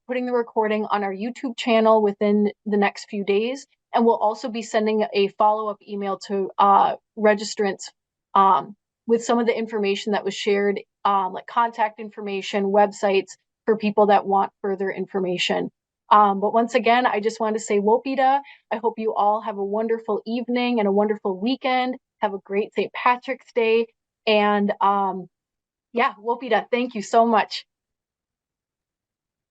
putting the recording on our YouTube channel within the next few days. And we'll also be sending a follow-up email to registrants with some of the information that was shared, like contact information, websites for people that want further information. But once again, I just want to say Wopida. I hope you all have a wonderful evening and a wonderful weekend. Have a great St. Patrick's Day. And yeah, Wopida, thank you so much.